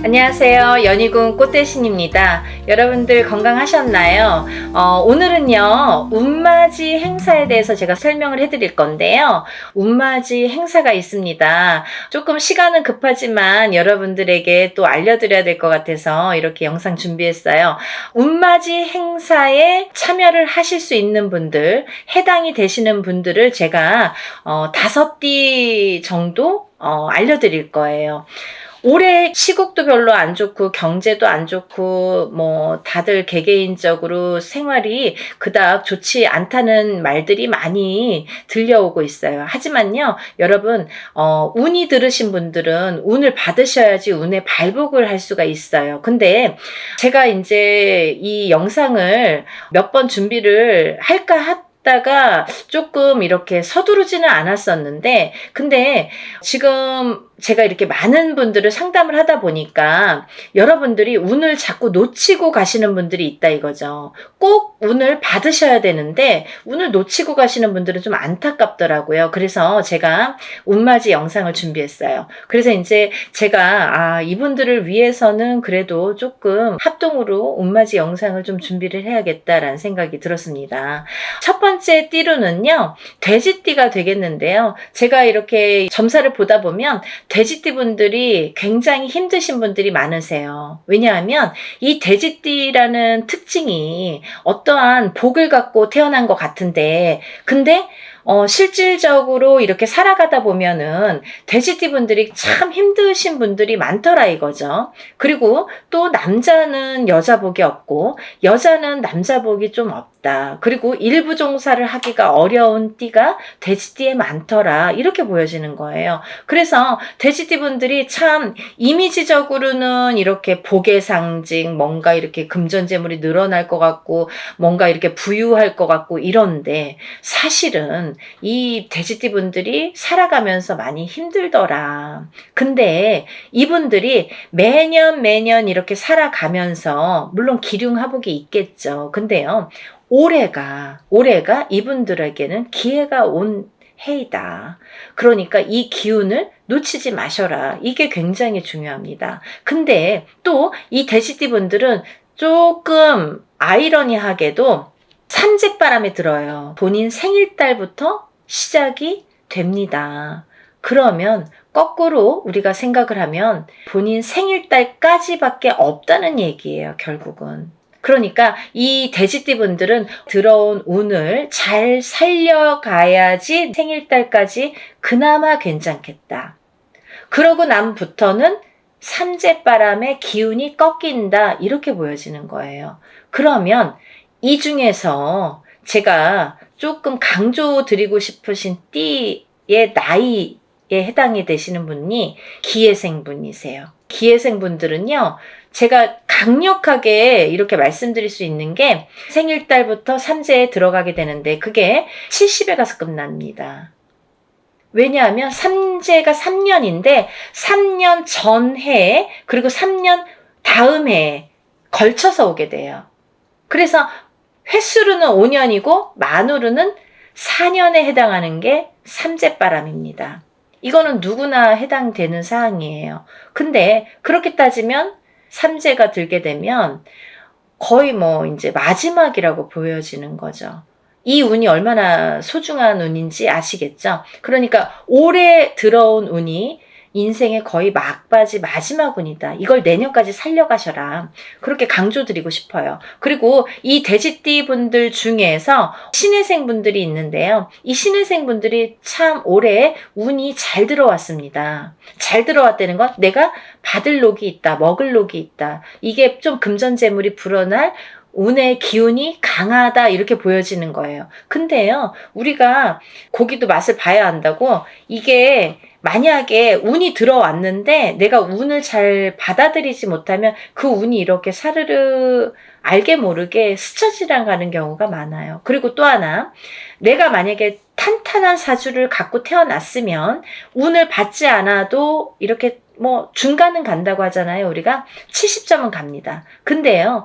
안녕하세요. 연희군 꽃대신입니다. 여러분들 건강하셨나요? 오늘은요, 운맞이 행사에 대해서 제가 설명을 해드릴 건데요. 운맞이 행사가 있습니다. 조금 시간은 급하지만 여러분들에게 또 알려드려야 될 것 같아서 이렇게 영상 준비했어요. 운맞이 행사에 참여를 하실 수 있는 분들, 해당이 되시는 분들을 제가 5띠 정도 알려드릴 거예요. 올해 시국도 별로 안 좋고 경제도 안 좋고 뭐 다들 개개인적으로 생활이 그닥 좋지 않다는 말들이 많이 들려오고 있어요. 하지만요, 여러분, 운이 들으신 분들은 운을 받으셔야지 운의 발복을 할 수가 있어요. 근데 제가 이제 이 영상을 몇 번 준비를 할까 다가 조금 이렇게 서두르지는 않았었는데, 근데 지금 제가 이렇게 많은 분들을 상담을 하다 보니까 여러분들이 운을 자꾸 놓치고 가시는 분들이 있다 이거죠. 꼭 운을 받으셔야 되는데 운을 놓치고 가시는 분들은 좀 안타깝더라고요. 그래서 제가 운맞이 영상을 준비했어요. 그래서 이제 제가 이분들을 위해서는 그래도 조금 합동으로 운맞이 영상을 좀 준비를 해야겠다라는 생각이 들었습니다. 첫 번째 띠로는요, 돼지띠가 되겠는데요. 제가 이렇게 점사를 보다 보면 돼지띠 분들이 굉장히 힘드신 분들이 많으세요. 왜냐하면 이 돼지띠라는 특징이 어떠한 복을 갖고 태어난 것 같은데, 근데 실질적으로 이렇게 살아가다 보면은 돼지띠 분들이 참 힘드신 분들이 많더라 이거죠. 그리고 또 남자는 여자 복이 없고 여자는 남자 복이 좀 없다. 그리고 일부 종사를 하기가 어려운 띠가 돼지띠에 많더라. 이렇게 보여지는 거예요. 그래서 돼지띠 분들이 참 이미지적으로는 이렇게 복의 상징, 뭔가 이렇게 금전재물이 늘어날 것 같고 뭔가 이렇게 부유할 것 같고 이런데, 사실은 이 돼지띠 분들이 살아가면서 많이 힘들더라. 근데 이분들이 매년 이렇게 살아가면서 물론 기륭하복이 있겠죠. 근데요, 올해가 이분들에게는 기회가 온 해이다. 그러니까 이 기운을 놓치지 마셔라. 이게 굉장히 중요합니다. 근데 또 이 돼지띠 분들은 조금 아이러니하게도 삼재바람에 들어요. 본인 생일달부터 시작이 됩니다. 그러면 거꾸로 우리가 생각을 하면 본인 생일달까지밖에 없다는 얘기예요, 결국은. 그러니까 이 돼지띠 분들은 들어온 운을 잘 살려가야지 생일달까지 그나마 괜찮겠다. 그러고 남부터는 삼재바람의 기운이 꺾인다, 이렇게 보여지는 거예요. 그러면 이 중에서 제가 조금 강조드리고 싶으신 띠의 나이에 해당이 되시는 분이 기해생 분이세요. 기해생 분들은요, 제가 강력하게 이렇게 말씀드릴 수 있는 게 생일달부터 삼재에 들어가게 되는데 그게 70에 가서 끝납니다. 왜냐하면 삼재가 3년인데 3년 전해에 그리고 3년 다음 해에 걸쳐서 오게 돼요. 그래서 횟수로는 5년이고 만으로는 4년에 해당하는 게 삼재바람입니다. 이거는 누구나 해당되는 사항이에요. 근데 그렇게 따지면 삼재가 들게 되면 거의 뭐 이제 마지막이라고 보여지는 거죠. 이 운이 얼마나 소중한 운인지 아시겠죠? 그러니까 올해 들어온 운이 인생의 거의 막바지 마지막 운이다. 이걸 내년까지 살려가셔라. 그렇게 강조드리고 싶어요. 그리고 이 돼지띠 분들 중에서 신해생 분들이 있는데요. 이 신해생 분들이 참 올해 운이 잘 들어왔습니다. 잘 들어왔다는 건 내가 받을 녹이 있다, 먹을 녹이 있다. 이게 좀 금전재물이 불어날 운의 기운이 강하다, 이렇게 보여지는 거예요. 근데요, 우리가 고기도 맛을 봐야 한다고, 이게 만약에 운이 들어왔는데 내가 운을 잘 받아들이지 못하면 그 운이 이렇게 사르르 알게 모르게 스쳐 지나가는 경우가 많아요. 그리고 또 하나, 내가 만약에 탄탄한 사주를 갖고 태어났으면 운을 받지 않아도 이렇게 뭐 중간은 간다고 하잖아요. 우리가 70점은 갑니다. 근데요,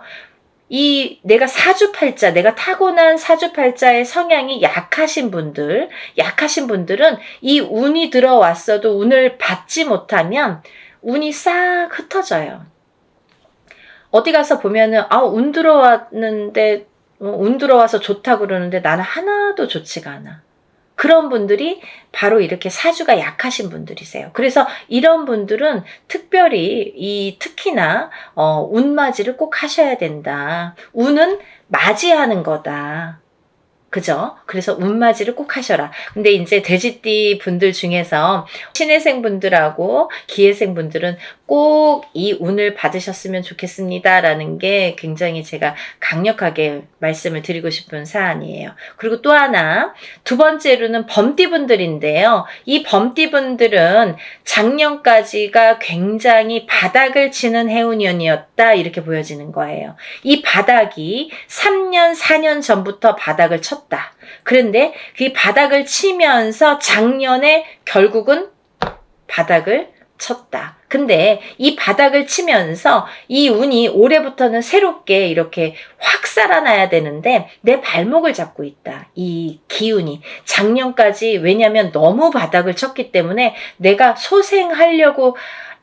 이 내가 사주팔자, 내가 타고난 사주팔자의 성향이 약하신 분들은 이 운이 들어왔어도 운을 받지 못하면 운이 싹 흩어져요. 어디 가서 보면은 운 들어왔는데 운 들어와서 좋다 그러는데 나는 하나도 좋지가 않아. 그런 분들이 바로 이렇게 사주가 약하신 분들이세요. 그래서 이런 분들은 특별히 특히나 운맞이를 꼭 하셔야 된다. 운은 맞이하는 거다. 그죠? 그래서 운맞이를 꼭 하셔라. 근데 이제 돼지띠 분들 중에서 신해생 분들하고 기해생 분들은 꼭 이 운을 받으셨으면 좋겠습니다. 라는 게 굉장히 제가 강력하게 말씀을 드리고 싶은 사안이에요. 그리고 또 하나, 두 번째로는 범띠 분들인데요. 이 범띠 분들은 작년까지가 굉장히 바닥을 치는 해운년이었다. 이렇게 보여지는 거예요. 이 바닥이 3년, 4년 전부터 바닥을 쳤다. 그런데 그 바닥을 치면서 작년에 결국은 바닥을 쳤다. 근데 이 바닥을 치면서 이 운이 올해부터는 새롭게 이렇게 확 살아나야 되는데 내 발목을 잡고 있다. 이 기운이. 작년까지 왜냐면 너무 바닥을 쳤기 때문에 내가 소생하려고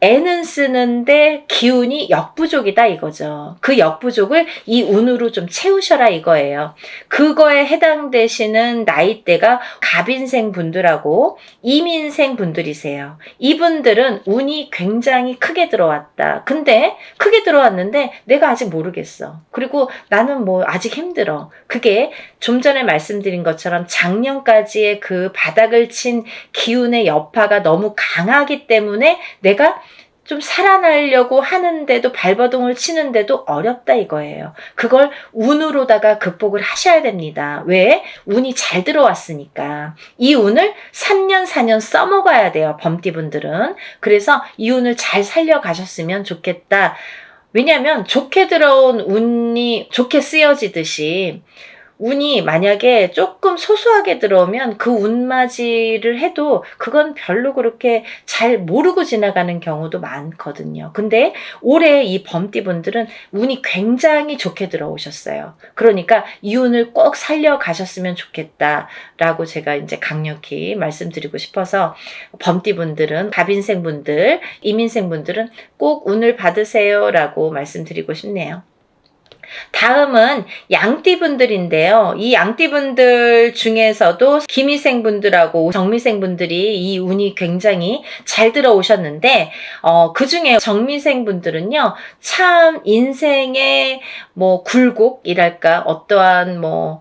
애는 쓰는데 기운이 역부족이다 이거죠. 그 역부족을 이 운으로 좀 채우셔라 이거예요. 그거에 해당되시는 나이대가 갑인생 분들하고 이민생 분들이세요. 이분들은 운이 굉장히 크게 들어왔다. 근데 크게 들어왔는데 내가 아직 모르겠어. 그리고 나는 뭐 아직 힘들어. 그게 좀 전에 말씀드린 것처럼 작년까지의 그 바닥을 친 기운의 여파가 너무 강하기 때문에 내가 좀 살아나려고 하는데도 발버둥을 치는데도 어렵다 이거예요. 그걸 운으로다가 극복을 하셔야 됩니다. 왜? 운이 잘 들어왔으니까. 이 운을 3년 4년 써먹어야 돼요. 범띠분들은. 그래서 이 운을 잘 살려가셨으면 좋겠다. 왜냐하면 좋게 들어온 운이 좋게 쓰여지듯이 운이 만약에 조금 소소하게 들어오면 그 운맞이를 해도 그건 별로 그렇게 잘 모르고 지나가는 경우도 많거든요. 근데 올해 이 범띠분들은 운이 굉장히 좋게 들어오셨어요. 그러니까 이 운을 꼭 살려가셨으면 좋겠다라고 제가 이제 강력히 말씀드리고 싶어서 범띠분들은 갑인생분들, 이민생분들은 꼭 운을 받으세요라고 말씀드리고 싶네요. 다음은 양띠분들인데요. 이 양띠분들 중에서도 기미생분들하고 정미생분들이 이 운이 굉장히 잘 들어오셨는데 그 중에 정미생분들은요. 참 인생의 뭐 굴곡이랄까 어떠한 뭐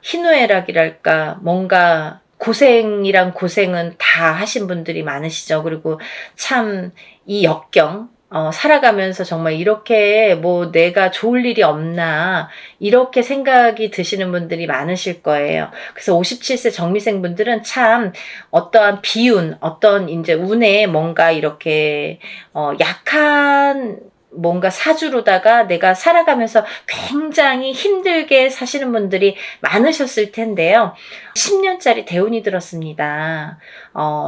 희노애락이랄까 뭔가 고생이란 고생은 다 하신 분들이 많으시죠. 그리고 참 이 역경 살아가면서 정말 이렇게 뭐 내가 좋을 일이 없나 이렇게 생각이 드시는 분들이 많으실 거예요. 그래서 57세 정미생 분들은 참 어떠한 비운, 어떤 이제 운에 뭔가 이렇게 약한 뭔가 사주로다가 내가 살아가면서 굉장히 힘들게 사시는 분들이 많으셨을 텐데요. 10년짜리 대운이 들었습니다.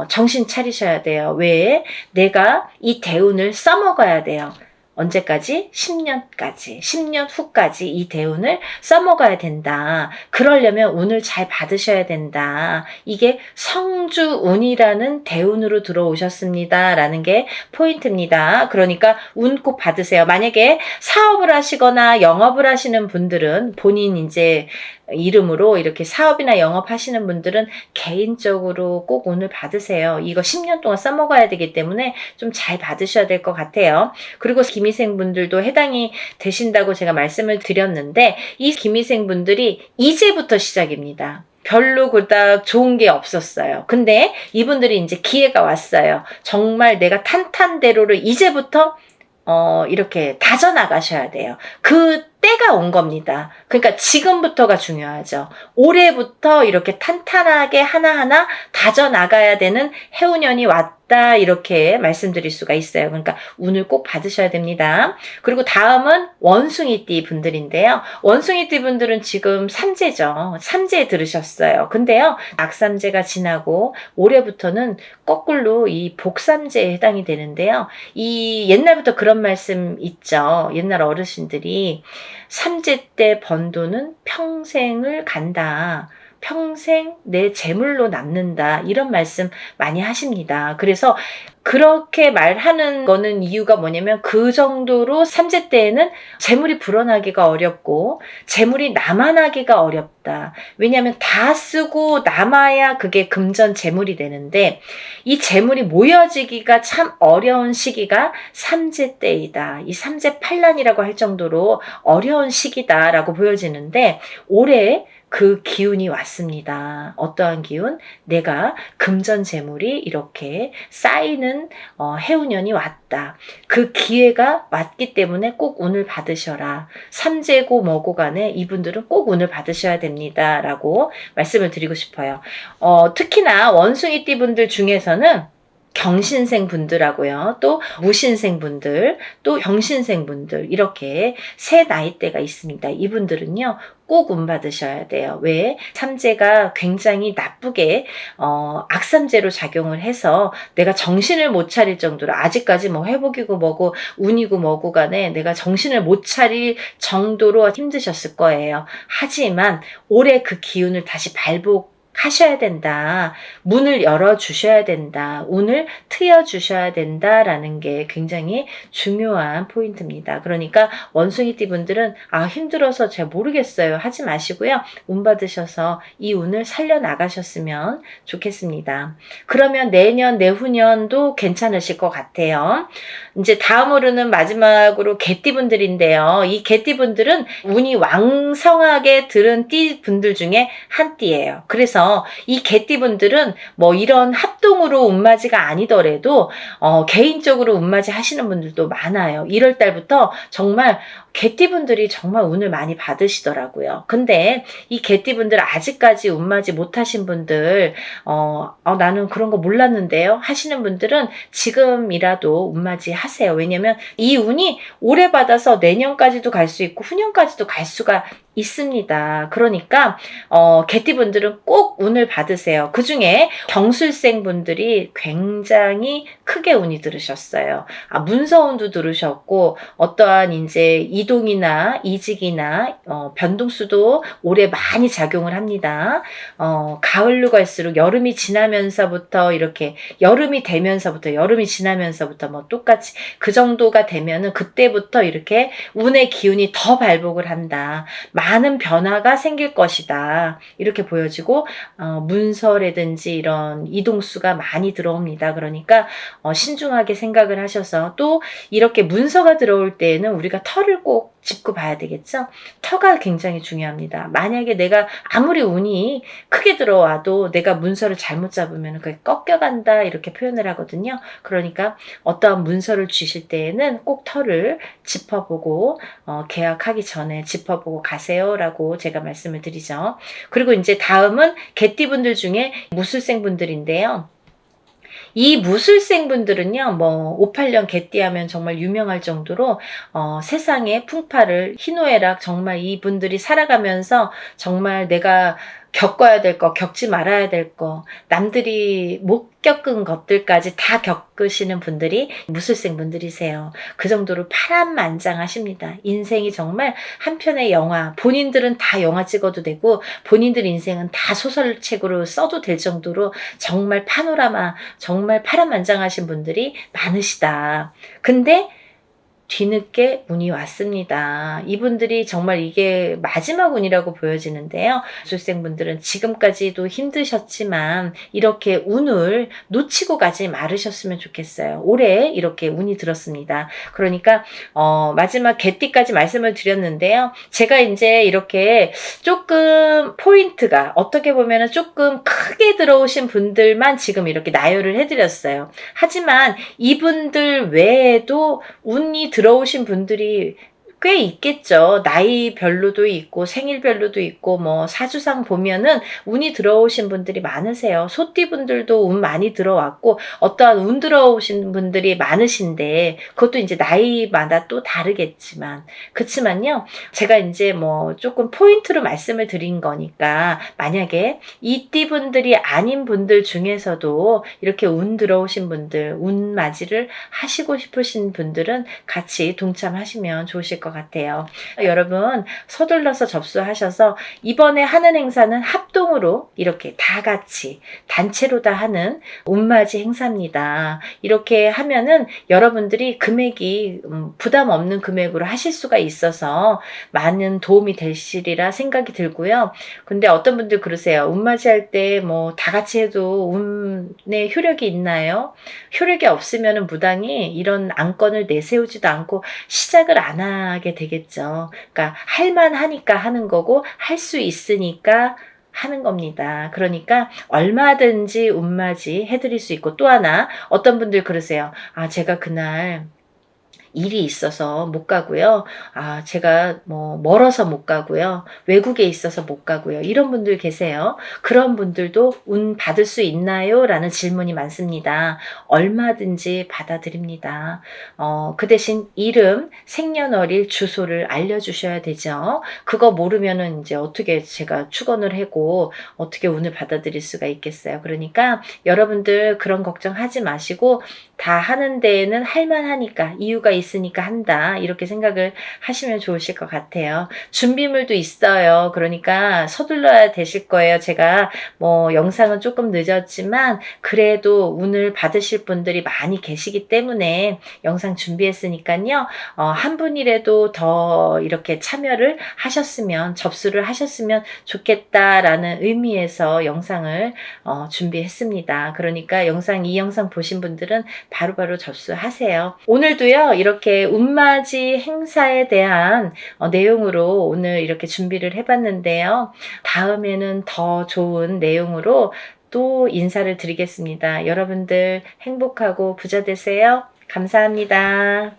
정신 차리셔야 돼요. 왜? 내가 이 대운을 써먹어야 돼요. 언제까지? 10년까지. 10년 후까지 이 대운을 써먹어야 된다. 그러려면 운을 잘 받으셔야 된다. 이게 성주운이라는 대운으로 들어오셨습니다. 라는 게 포인트입니다. 그러니까 운 꼭 받으세요. 만약에 사업을 하시거나 영업을 하시는 분들은 본인 이제 이름으로 이렇게 사업이나 영업하시는 분들은 개인적으로 꼭 운을 받으세요. 이거 10년 동안 써먹어야 되기 때문에 좀 잘 받으셔야 될 것 같아요. 그리고 기미생분들도 해당이 되신다고 제가 말씀을 드렸는데 이 기미생분들이 이제부터 시작입니다. 별로 그닥 좋은 게 없었어요. 근데 이분들이 이제 기회가 왔어요. 정말 내가 탄탄대로를 이제부터 이렇게 다져나가셔야 돼요. 그 때가 온 겁니다. 그러니까 지금부터가 중요하죠. 올해부터 이렇게 탄탄하게 하나하나 다져나가야 되는 해운년이 왔다 이렇게 말씀드릴 수가 있어요. 그러니까 운을 꼭 받으셔야 됩니다. 그리고 다음은 원숭이띠 분들인데요. 원숭이띠 분들은 지금 삼재죠. 삼재에 들으셨어요. 근데요. 악삼재가 지나고 올해부터는 거꾸로 이 복삼재에 해당이 되는데요. 이 옛날부터 그런 말씀 있죠. 옛날 어르신들이 삼재 때 번 돈은 평생을 간다. 평생 내 재물로 남는다. 이런 말씀 많이 하십니다. 그래서 그렇게 말하는 거는 이유가 뭐냐면 그 정도로 삼재 때에는 재물이 불어나기가 어렵고 재물이 남아나기가 어렵다. 왜냐하면 다 쓰고 남아야 그게 금전 재물이 되는데 이 재물이 모여지기가 참 어려운 시기가 삼재 때이다. 이 삼재 팔란이라고 할 정도로 어려운 시기다라고 보여지는데 올해 그 기운이 왔습니다. 어떠한 기운? 내가 금전 재물이 이렇게 쌓이는 해운년이 왔다. 그 기회가 왔기 때문에 꼭 운을 받으셔라. 삼재고 뭐고 간에 이분들은 꼭 운을 받으셔야 됩니다. 라고 말씀을 드리고 싶어요. 특히나 원숭이띠 분들 중에서는 경신생 분들하고요. 또 무신생 분들, 또 병신생 분들 이렇게 세 나이대가 있습니다. 이분들은요. 꼭 운 받으셔야 돼요. 왜? 삼재가 굉장히 나쁘게 악삼재로 작용을 해서 내가 정신을 못 차릴 정도로 아직까지 뭐 회복이고 뭐고 운이고 뭐고 간에 내가 정신을 못 차릴 정도로 힘드셨을 거예요. 하지만 올해 그 기운을 다시 하셔야 된다. 문을 열어주셔야 된다. 운을 트여주셔야 된다라는 게 굉장히 중요한 포인트입니다. 그러니까 원숭이띠 분들은 힘들어서 잘 모르겠어요. 하지 마시고요. 운 받으셔서 이 운을 살려나가셨으면 좋겠습니다. 그러면 내년, 내후년도 괜찮으실 것 같아요. 이제 다음으로는 마지막으로 개띠 분들인데요. 이 개띠 분들은 운이 왕성하게 들은 띠 분들 중에 한 띠예요. 그래서 이 개띠분들은 뭐 이런 합동으로 운맞이가 아니더라도 개인적으로 운맞이 하시는 분들도 많아요. 1월 달부터 정말 개띠분들이 정말 운을 많이 받으시더라고요. 근데 이 개띠분들 아직까지 운맞이 못하신 분들 나는 그런 거 몰랐는데요 하시는 분들은 지금이라도 운맞이 하세요. 왜냐면 이 운이 오래 받아서 내년까지도 갈 수 있고 후년까지도 갈 수가 있습니다. 그러니까 개띠분들은 꼭 운을 받으세요. 그 중에 경술생 분들이 굉장히 크게 운이 들으셨어요. 문서운도 들으셨고 어떠한 이제 이동이나 이직이나 변동수도 올해 많이 작용을 합니다. 가을로 갈수록 여름이 지나면서부터 이렇게 여름이 지나면서부터 뭐 똑같이 그 정도가 되면은 그때부터 이렇게 운의 기운이 더 발복을 한다. 많은 변화가 생길 것이다. 이렇게 보여지고 문서라든지 이런 이동수가 많이 들어옵니다. 그러니까 신중하게 생각을 하셔서 또 이렇게 문서가 들어올 때에는 우리가 터를 꼭 짚고 봐야 되겠죠. 터가 굉장히 중요합니다. 만약에 내가 아무리 운이 크게 들어와도 내가 문서를 잘못 잡으면 그게 꺾여간다 이렇게 표현을 하거든요. 그러니까 어떠한 문서를 주실 때에는 꼭 터를 짚어보고 계약하기 전에 짚어보고 가세요라고 제가 말씀을 드리죠. 그리고 이제 다음은 개띠분들 중에 무술생 분들인데요. 이 무술생 분들은요, 뭐 58년 개띠하면 정말 유명할 정도로 세상의 풍파를 희노애락 정말 이분들이 살아가면서 정말 내가 겪어야 될 거, 겪지 말아야 될 거, 남들이 못 겪은 것들까지 다 겪으시는 분들이 무술생 분들이세요. 그 정도로 파란만장하십니다. 인생이 정말 한 편의 영화, 본인들은 다 영화 찍어도 되고 본인들 인생은 다 소설책으로 써도 될 정도로 정말 파노라마, 정말 파란만장하신 분들이 많으시다. 근데 뒤늦게 운이 왔습니다. 이분들이 정말 이게 마지막 운이라고 보여지는데요. 무술생분들은 지금까지도 힘드셨지만 이렇게 운을 놓치고 가지 말으셨으면 좋겠어요. 올해 이렇게 운이 들었습니다. 그러니까 마지막 개띠까지 말씀을 드렸는데요. 제가 이제 이렇게 조금 포인트가 어떻게 보면 조금 크게 들어오신 분들만 지금 이렇게 나열을 해드렸어요. 하지만 이분들 외에도 운이 들어오신 분들이 꽤 있겠죠. 나이별로도 있고 생일별로도 있고 뭐 사주상 보면은 운이 들어오신 분들이 많으세요. 소띠분들도 운 많이 들어왔고 어떠한 운 들어오신 분들이 많으신데 그것도 이제 나이마다 또 다르겠지만 그치만요. 제가 이제 뭐 조금 포인트로 말씀을 드린 거니까 만약에 이 띠분들이 아닌 분들 중에서도 이렇게 운 들어오신 분들 운 맞이를 하시고 싶으신 분들은 같이 동참하시면 좋으실 것 같아요. 여러분 서둘러서 접수하셔서 이번에 하는 행사는 합동으로 이렇게 다 같이 단체로 다 하는 운맞이 행사입니다. 이렇게 하면은 여러분들이 금액이 부담 없는 금액으로 하실 수가 있어서 많은 도움이 되시리라 생각이 들고요. 근데 어떤 분들 그러세요. 운맞이 할 때 뭐 다 같이 해도 운에 효력이 있나요? 효력이 없으면 무당이 이런 안건을 내세우지도 않고 시작을 안 하게 되겠죠. 그러니까 할만하니까 하는 거고 할 수 있으니까 하는 겁니다. 그러니까 얼마든지 운맞이 해드릴 수 있고, 또 하나 어떤 분들 그러세요. 아, 제가 그날 일이 있어서 못 가고요. 아, 제가 뭐 멀어서 못 가고요. 외국에 있어서 못 가고요. 이런 분들 계세요. 그런 분들도 운 받을 수 있나요? 라는 질문이 많습니다. 얼마든지 받아드립니다. 그 대신 이름, 생년월일, 주소를 알려주셔야 되죠. 그거 모르면은 이제 어떻게 제가 축원을 하고 어떻게 운을 받아들일 수가 있겠어요. 그러니까 여러분들 그런 걱정하지 마시고 다 하는 데에는 할만하니까, 이유가 있으니까 한다, 이렇게 생각을 하시면 좋으실 것 같아요. 준비물도 있어요. 그러니까 서둘러야 되실 거예요. 제가 뭐 영상은 조금 늦었지만 그래도 운을 받으실 분들이 많이 계시기 때문에 영상 준비했으니까요. 한 분이라도 더 이렇게 참여를 하셨으면, 접수를 하셨으면 좋겠다라는 의미에서 영상을 준비했습니다. 그러니까 이 영상 보신 분들은 바로바로 접수하세요. 오늘도요, 이렇게 운맞이 행사에 대한 내용으로 오늘 이렇게 준비를 해봤는데요. 다음에는 더 좋은 내용으로 또 인사를 드리겠습니다. 여러분들 행복하고 부자 되세요. 감사합니다.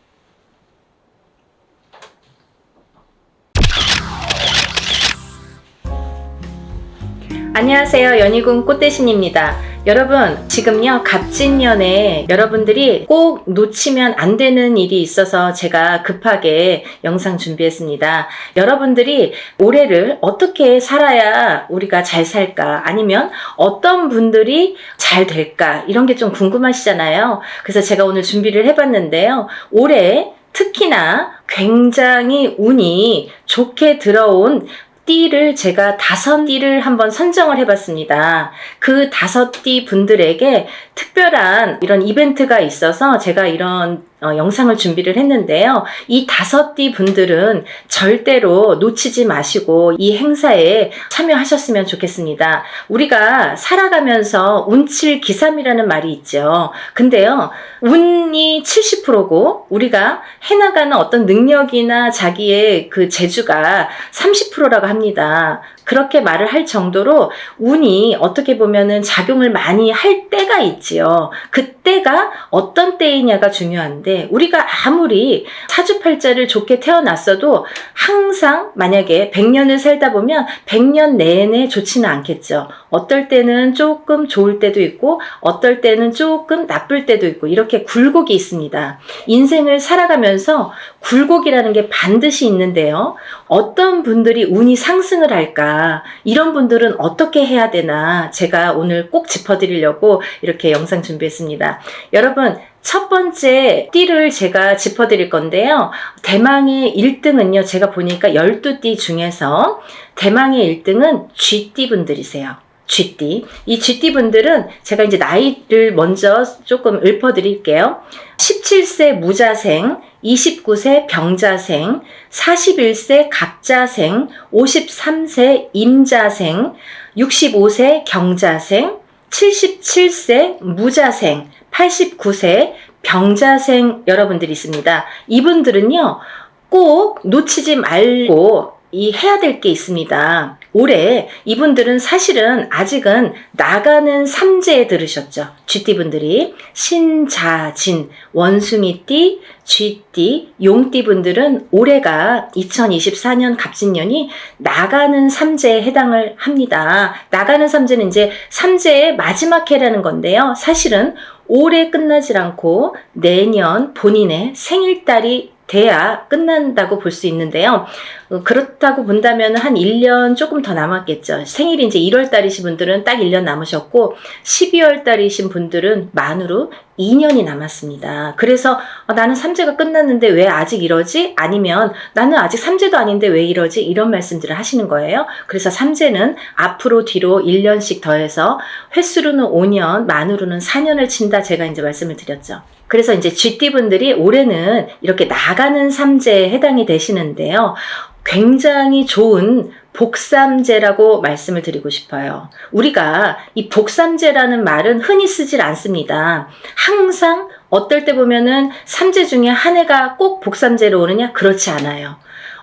안녕하세요. 연희궁 꽃대신입니다. 여러분, 지금요 갑진년에 여러분들이 꼭 놓치면 안 되는 일이 있어서 제가 급하게 영상 준비했습니다. 여러분들이 올해를 어떻게 살아야 우리가 잘 살까, 아니면 어떤 분들이 잘 될까, 이런 게 좀 궁금하시잖아요. 그래서 제가 오늘 준비를 해봤는데요. 올해 특히나 굉장히 운이 좋게 들어온 띠를 제가 5띠를 한번 선정을 해봤습니다. 그 5띠 분들에게 특별한 이런 이벤트가 있어서 제가 이런 영상을 준비를 했는데요. 이 5띠 분들은 절대로 놓치지 마시고 이 행사에 참여하셨으면 좋겠습니다. 우리가 살아가면서 운칠기삼이라는 말이 있죠. 근데요, 운이 70%고 우리가 해나가는 어떤 능력이나 자기의 그 재주가 30%라고 합니다. 그렇게 말을 할 정도로 운이 어떻게 보면은 작용을 많이 할 때가 있지요. 그때가 어떤 때이냐가 중요한데, 우리가 아무리 사주팔자를 좋게 태어났어도 항상 만약에 100년을 살다 보면 100년 내내 좋지는 않겠죠. 어떨 때는 조금 좋을 때도 있고 어떨 때는 조금 나쁠 때도 있고, 이렇게 굴곡이 있습니다. 인생을 살아가면서 굴곡이라는 게 반드시 있는데요. 어떤 분들이 운이 상승을 할까, 이런 분들은 어떻게 해야 되나, 제가 오늘 꼭 짚어드리려고 이렇게 영상 준비했습니다. 여러분, 첫 번째 띠를 제가 짚어드릴 건데요. 대망의 1등은요, 제가 보니까 12띠 중에서 대망의 1등은 쥐띠 분들이세요. 쥐띠. 이 쥐띠 분들은 제가 이제 나이를 먼저 조금 읊어드릴게요. 17세 무자생, 29세 병자생, 41세 갑자생, 53세 임자생, 65세 경자생, 77세 무자생, 89세 병자생 여러분들이 있습니다. 이분들은요, 꼭 놓치지 말고 해야 될 게 있습니다. 올해 이분들은 사실은 아직은 나가는 삼재에 들으셨죠. 쥐띠분들이 신자진, 원숭이띠, 쥐띠, 용띠 분들은 올해가 2024년 갑진년이 나가는 삼재에 해당을 합니다. 나가는 삼재는 이제 삼재의 마지막 해라는 건데요. 사실은 올해 끝나질 않고 내년 본인의 생일달이 돼야 끝난다고 볼 수 있는데요. 그렇다고 본다면 한 1년 조금 더 남았겠죠. 생일이 이제 1월 달이신 분들은 딱 1년 남으셨고, 12월 달이신 분들은 만으로 2년이 남았습니다. 그래서 나는 삼재가 끝났는데 왜 아직 이러지? 아니면 나는 아직 삼재도 아닌데 왜 이러지? 이런 말씀들을 하시는 거예요. 그래서 삼재는 앞으로 뒤로 1년씩 더해서 횟수로는 5년, 만으로는 4년을 친다. 제가 이제 말씀을 드렸죠. 그래서 이제 쥐띠분들이 올해는 이렇게 나가는 삼재에 해당이 되시는데요. 굉장히 좋은 복삼재라고 말씀을 드리고 싶어요. 우리가 이 복삼재라는 말은 흔히 쓰질 않습니다. 항상 어떨 때 보면은 삼재 중에 한 해가 꼭 복삼재로 오느냐? 그렇지 않아요.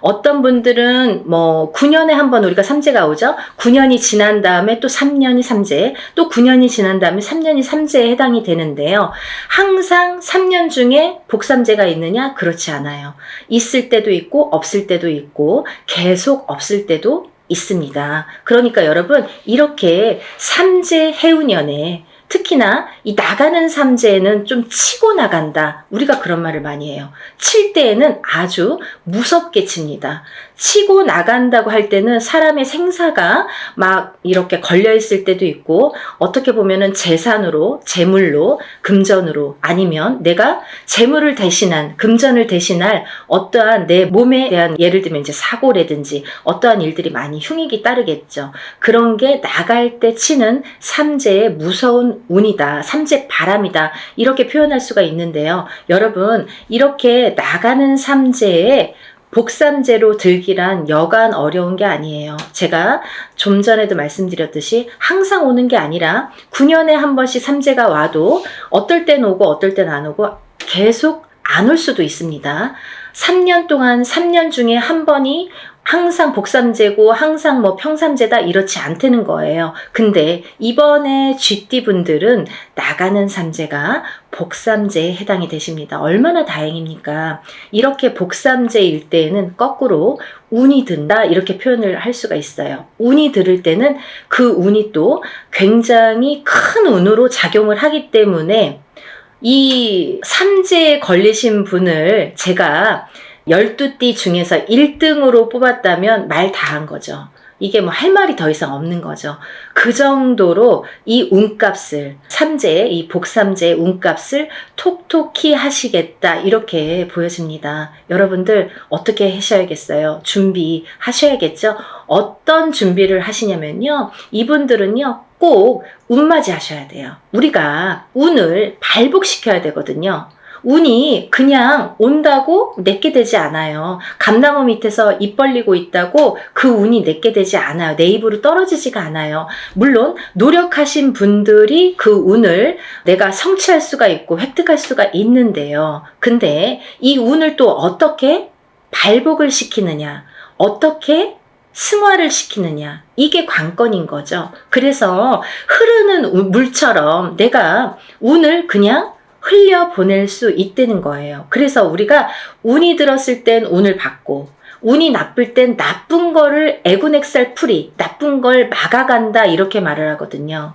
어떤 분들은 뭐 9년에 한 번 우리가 삼재가 오죠. 9년이 지난 다음에 또 3년이 삼재, 또 9년이 지난 다음에 3년이 삼재에 해당이 되는데요. 항상 3년 중에 복삼재가 있느냐? 그렇지 않아요. 있을 때도 있고 없을 때도 있고 계속 없을 때도 있습니다. 그러니까 여러분 이렇게 삼재 해운년에 특히나 이 나가는 삼재에는 좀 치고 나간다. 우리가 그런 말을 많이 해요. 칠 때에는 아주 무섭게 칩니다. 치고 나간다고 할 때는 사람의 생사가 막 이렇게 걸려 있을 때도 있고 어떻게 보면은 재산으로, 재물로, 금전으로 아니면 내가 재물을 대신한, 금전을 대신할 어떠한 내 몸에 대한 예를 들면 이제 사고라든지 어떠한 일들이 많이 흉익이 따르겠죠. 그런 게 나갈 때 치는 삼재의 무서운 운이다. 삼재 바람이다. 이렇게 표현할 수가 있는데요. 여러분 이렇게 나가는 삼재에 복삼재로 들기란 여간 어려운 게 아니에요. 제가 좀 전에도 말씀드렸듯이 항상 오는 게 아니라 9년에 한 번씩 삼재가 와도 어떨 땐 오고 어떨 땐 안 오고 계속 안 올 수도 있습니다. 3년 동안 3년 중에 한 번이 항상 복삼재고 항상 뭐 평삼재다 이렇지 않다는 거예요. 근데 이번에 쥐띠 분들은 나가는 삼재가 복삼재에 해당이 되십니다. 얼마나 다행입니까? 이렇게 복삼재일 때에는 거꾸로 운이 든다 이렇게 표현을 할 수가 있어요. 운이 들을 때는 그 운이 또 굉장히 큰 운으로 작용을 하기 때문에 이 삼재에 걸리신 분을 제가 12띠 중에서 1등으로 뽑았다면 말 다 한 거죠. 이게 뭐 할 말이 더 이상 없는 거죠. 그 정도로 이 운값을 삼재의 이 복삼재의 운값을 톡톡히 하시겠다 이렇게 보여집니다. 여러분들 어떻게 하셔야겠어요? 준비하셔야겠죠? 어떤 준비를 하시냐면요. 이분들은요. 꼭 운맞이 하셔야 돼요. 우리가 운을 발복시켜야 되거든요. 운이 그냥 온다고 내게 되지 않아요. 감나무 밑에서 입 벌리고 있다고 그 운이 내게 되지 않아요. 내 입으로 떨어지지가 않아요. 물론 노력하신 분들이 그 운을 내가 성취할 수가 있고 획득할 수가 있는데요. 근데 이 운을 또 어떻게 발복을 시키느냐, 어떻게 승화를 시키느냐, 이게 관건인 거죠. 그래서 흐르는 물처럼 내가 운을 그냥 흘려보낼 수 있다는 거예요. 그래서 우리가 운이 들었을 땐 운을 받고 운이 나쁠 땐 나쁜 거를 애군액살 풀이, 나쁜 걸 막아간다 이렇게 말을 하거든요.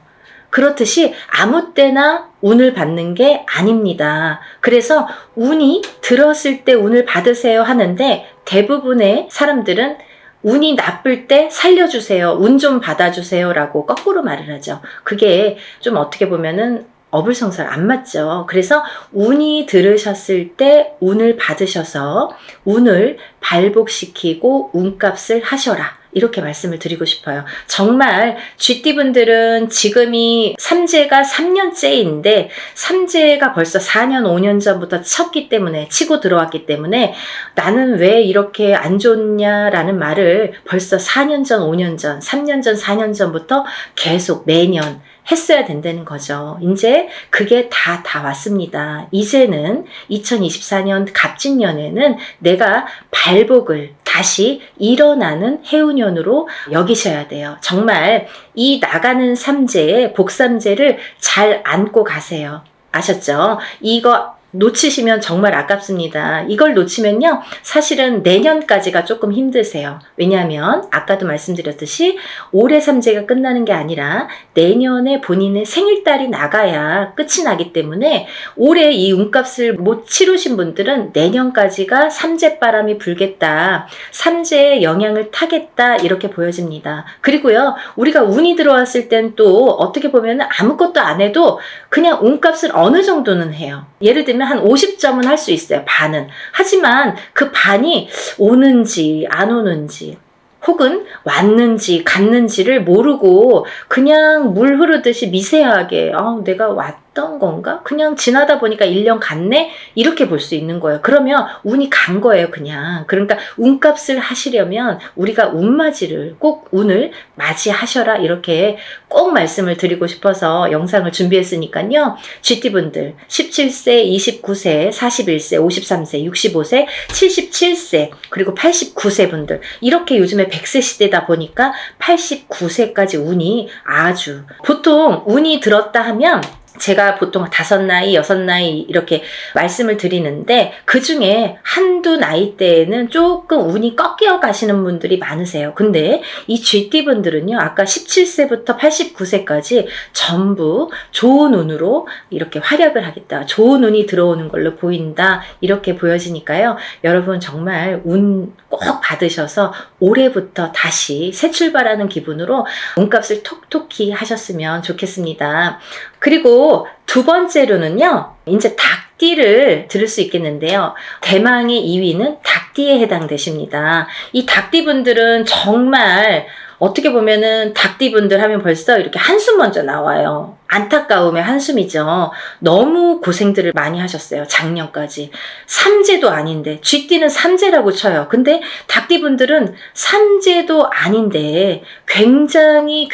그렇듯이 아무 때나 운을 받는 게 아닙니다. 그래서 운이 들었을 때 운을 받으세요 하는데 대부분의 사람들은 운이 나쁠 때 살려주세요. 운 좀 받아주세요 라고 거꾸로 말을 하죠. 그게 좀 어떻게 보면은 어불성설 안 맞죠. 그래서 운이 들으셨을 때 운을 받으셔서 운을 발복시키고 운값을 하셔라. 이렇게 말씀을 드리고 싶어요. 정말 쥐띠분들은 지금이 삼재가 3년째인데 삼재가 벌써 4년, 5년 전부터 쳤기 때문에 치고 들어왔기 때문에 나는 왜 이렇게 안 좋냐라는 말을 벌써 4년 전, 5년 전, 3년 전, 4년 전부터 계속 매년 했어야 된다는 거죠. 이제 그게 다 왔습니다. 이제는 2024년 갑진년에는 내가 발복을 다시 일어나는 해운년으로 여기셔야 돼요. 정말 이 나가는 삼재의 복삼재를 잘 안고 가세요. 아셨죠? 이거 놓치시면 정말 아깝습니다. 이걸 놓치면요, 사실은 내년까지가 조금 힘드세요. 왜냐하면 아까도 말씀드렸듯이 올해 삼재가 끝나는 게 아니라 내년에 본인의 생일달이 나가야 끝이 나기 때문에 올해 이 운값을 못 치르신 분들은 내년까지가 삼재바람이 불겠다, 삼재의 영향을 타겠다, 이렇게 보여집니다. 그리고요, 우리가 운이 들어왔을 땐 또 어떻게 보면 아무것도 안 해도 그냥 운값을 어느 정도는 해요. 예를 들면 한 50점은 할 수 있어요. 반은. 하지만 그 반이 오는지 안 오는지, 혹은 왔는지 갔는지를 모르고 그냥 물 흐르듯이 미세하게 내가 왔던 건가? 그냥 지나다 보니까 1년 갔네? 이렇게 볼 수 있는 거예요. 그러면 운이 간 거예요, 그냥. 그러니까 운값을 하시려면 우리가 운맞이를, 꼭 운을 맞이하셔라, 이렇게 꼭 말씀을 드리고 싶어서 영상을 준비했으니까요. GT분들 17세, 29세, 41세, 53세, 65세, 77세, 그리고 89세 분들, 이렇게 요즘에 100세 시대다 보니까 89세까지 운이 아주, 보통 운이 들었다 하면 제가 보통 5나이, 6나이 이렇게 말씀을 드리는데, 그 중에 한두 나이대에는 조금 운이 꺾여 가시는 분들이 많으세요. 근데 이 GT분들은요, 아까 17세부터 89세까지 전부 좋은 운으로 이렇게 활약을 하겠다, 좋은 운이 들어오는 걸로 보인다, 이렇게 보여지니까요. 여러분 정말 운 꼭 받으셔서 올해부터 다시 새 출발하는 기분으로 운값을 톡톡히 하셨으면 좋겠습니다. 그리고 두 번째로는요, 이제 닭띠를 들을 수 있겠는데요. 대망의 2위는 닭띠에 해당되십니다. 이 닭띠분들은 정말 어떻게 보면은 닭띠분들 하면 벌써 이렇게 한숨 먼저 나와요. 안타까움의 한숨이죠. 너무 고생들을 많이 하셨어요. 작년까지. 삼재도 아닌데, 쥐띠는 삼재라고 쳐요. 근데 닭띠분들은 삼재도 아닌데 굉장히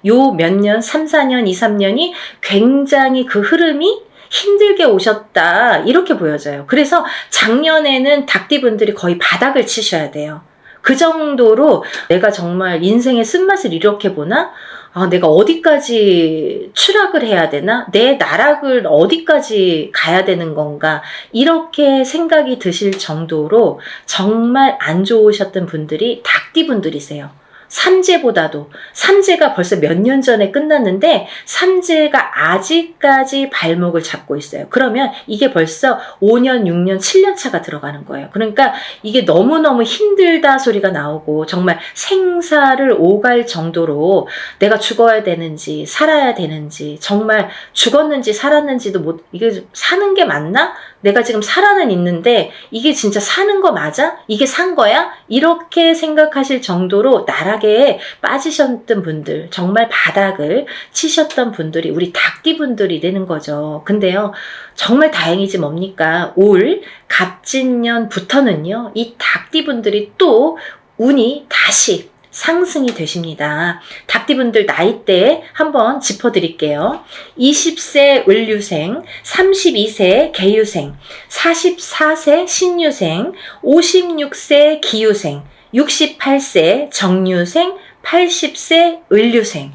요 몇 년, 3, 4년, 2, 3년이 굉장히 그 흐름이 힘들게 오셨다, 이렇게 보여져요. 그래서 작년에는 닭띠분들이 거의 바닥을 치셔야 돼요. 그 정도로 내가 정말 인생의 쓴맛을 이렇게 보나? 내가 어디까지 추락을 해야 되나? 내 나락을 어디까지 가야 되는 건가? 이렇게 생각이 드실 정도로 정말 안 좋으셨던 분들이 닭띠분들이세요. 삼재보다도, 삼재가 벌써 몇 년 전에 끝났는데 삼재가 아직까지 발목을 잡고 있어요. 그러면 이게 벌써 5년, 6년, 7년 차가 들어가는 거예요. 그러니까 이게 너무너무 힘들다 소리가 나오고, 정말 생사를 오갈 정도로 내가 죽어야 되는지 살아야 되는지, 정말 죽었는지 살았는지도 이게 사는 게 맞나? 내가 지금 살아는 있는데 이게 진짜 사는 거 맞아? 이게 산 거야? 이렇게 생각하실 정도로 나락에 빠지셨던 분들, 정말 바닥을 치셨던 분들이 우리 닭띠분들이라는 거죠. 근데요, 정말 다행이지 뭡니까? 올 갑진년부터는요, 이 닭띠분들이 또 운이 다시 상승이 되십니다. 닭띠분들 나이대 한번 짚어드릴게요. 20세 을류생, 32세 개유생, 44세 신유생, 56세 기유생, 68세 정유생, 80세 을류생.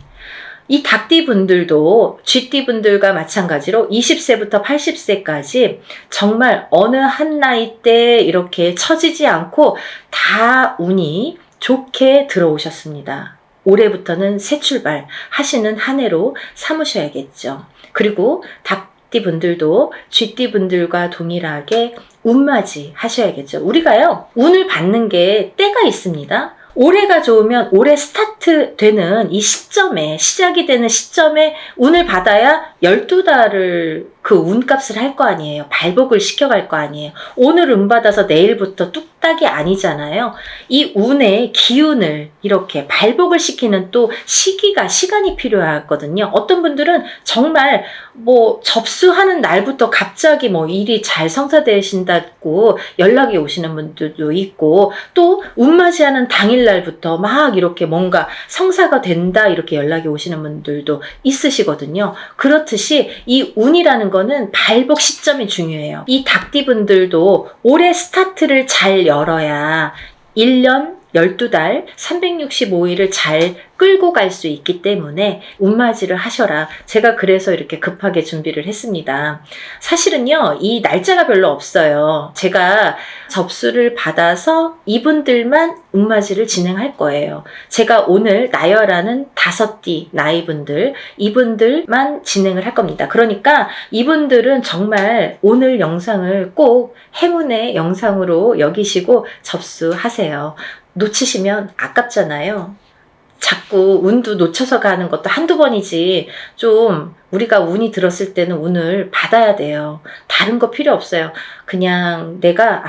이 닭띠분들도 쥐띠분들과 마찬가지로 20세부터 80세까지 정말 어느 한 나이대 이렇게 처지지 않고 다 운이 좋게 들어오셨습니다. 올해부터는 새 출발 하시는 한 해로 삼으셔야겠죠. 그리고 닭띠분들도 쥐띠분들과 동일하게 운맞이 하셔야겠죠. 우리가요, 운을 받는 게 때가 있습니다. 올해가 좋으면 올해 스타트 되는 이 시점에, 시작이 되는 시점에 운을 받아야 12달을 그 운값을 할 거 아니에요. 발복을 시켜갈 거 아니에요. 오늘 운 받아서 내일부터 뚝딱이 아니잖아요. 이 운의 기운을 이렇게 발복을 시키는 또 시간이 필요하거든요. 어떤 분들은 정말 접수하는 날부터 갑자기 일이 잘 성사되신다고 연락이 오시는 분들도 있고, 또 운맞이하는 당일날부터 막 이렇게 뭔가 성사가 된다, 이렇게 연락이 오시는 분들도 있으시거든요. 그렇듯이 이 운이라는 거는 발복 시점이 중요해요. 이 닭띠분들도 올해 스타트를 잘 열어야 1년 12달 365일을 잘 끌고 갈 수 있기 때문에 운맞이를 하셔라. 제가 그래서 이렇게 급하게 준비를 했습니다. 사실은요, 이 날짜가 별로 없어요. 제가 접수를 받아서 이분들만 운맞이를 진행할 거예요. 제가 오늘 나열하는 5띠 나이분들, 이분들만 진행을 할 겁니다. 그러니까 이분들은 정말 오늘 영상을 꼭 행운의 영상으로 여기시고 접수하세요. 놓치시면 아깝잖아요. 자꾸 운도 놓쳐서 가는 것도 한두 번이지, 좀 우리가 운이 들었을 때는 운을 받아야 돼요. 다른 거 필요 없어요. 그냥 내가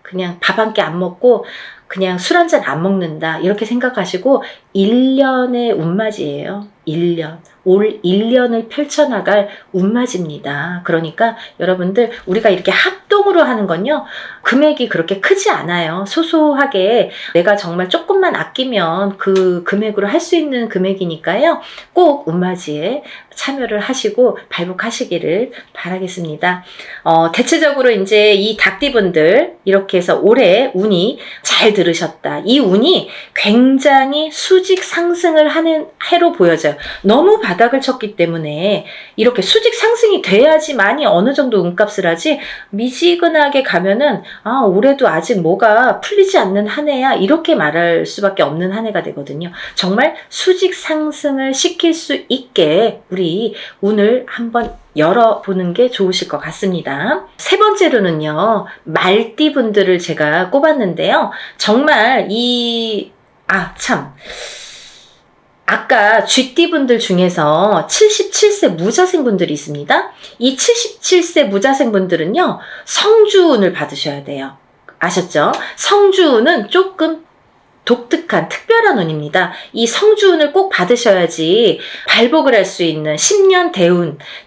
그냥 밥 한 끼 안 먹고 그냥 술 한 잔 안 먹는다, 이렇게 생각하시고 1년의 운맞이에요. 1년. 올 1년을 펼쳐나갈 운맞이입니다. 그러니까 여러분들, 우리가 이렇게 합동으로 하는 건요, 금액이 그렇게 크지 않아요. 소소하게 내가 정말 조금만 아끼면 그 금액으로 할 수 있는 금액이니까요. 꼭 운맞이에 참여를 하시고 발복하시기를 바라겠습니다. 대체적으로 이제 이 닭띠분들, 이렇게 해서 올해 운이 잘 들으셨다. 이 운이 굉장히 수직 상승을 하는 해로 보여져요. 너무 바닥을 쳤기 때문에 이렇게 수직 상승이 돼야지만이 어느 정도 운값을 하지, 미지근하게 가면은 올해도 아직 뭐가 풀리지 않는 한 해야, 이렇게 말할 수밖에 없는 한 해가 되거든요. 정말 수직 상승을 시킬 수 있게 우리 운을 한번 열어보는 게 좋으실 것 같습니다. 세 번째로는요, 말띠 분들을 제가 꼽았는데요. 정말 아까 쥐띠 분들 중에서 77세 무자생 분들이 있습니다. 이 77세 무자생 분들은요, 성주운을 받으셔야 돼요. 아셨죠? 성주운은 조금 독특한 특별한 운입니다. 이 성주운을 꼭 받으셔야지 발복을 할 수 있는 10년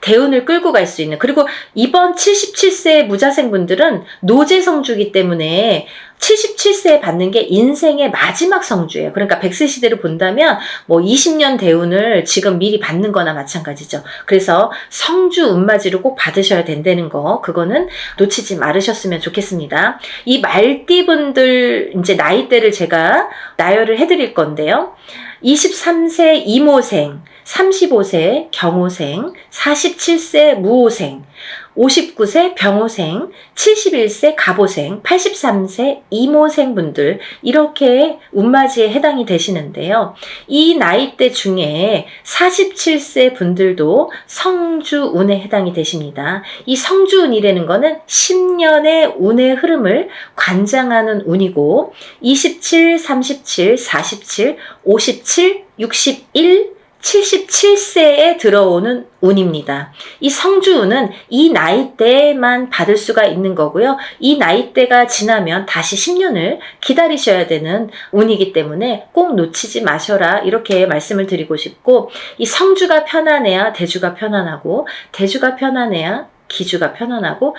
대운을 끌고 갈 수 있는, 그리고 이번 77세 무자생 분들은 노제 성주이기 때문에 77세에 받는 게 인생의 마지막 성주예요. 그러니까 100세 시대를 본다면 20년 대운을 지금 미리 받는 거나 마찬가지죠. 그래서 성주 운맞이를 꼭 받으셔야 된다는 거, 그거는 놓치지 말으셨으면 좋겠습니다. 이 말띠분들 이제 나이대를 제가 나열을 해드릴 건데요. 23세 이모생, 35세 경호생, 47세 무호생, 59세 병호생, 71세 갑오생, 83세 이모생 분들, 이렇게 운맞이에 해당이 되시는데요. 이 나이대 중에 47세 분들도 성주운에 해당이 되십니다. 이 성주운이라는 거는 10년의 운의 흐름을 관장하는 운이고, 27, 37, 47, 57, 61, 77세에 들어오는 운입니다. 이 성주운은 이 나이대만 받을 수가 있는 거고요. 이 나이대가 지나면 다시 10년을 기다리셔야 되는 운이기 때문에 꼭 놓치지 마셔라, 이렇게 말씀을 드리고 싶고, 이 성주가 편안해야 대주가 편안하고, 대주가 편안해야 기주가 편안하고,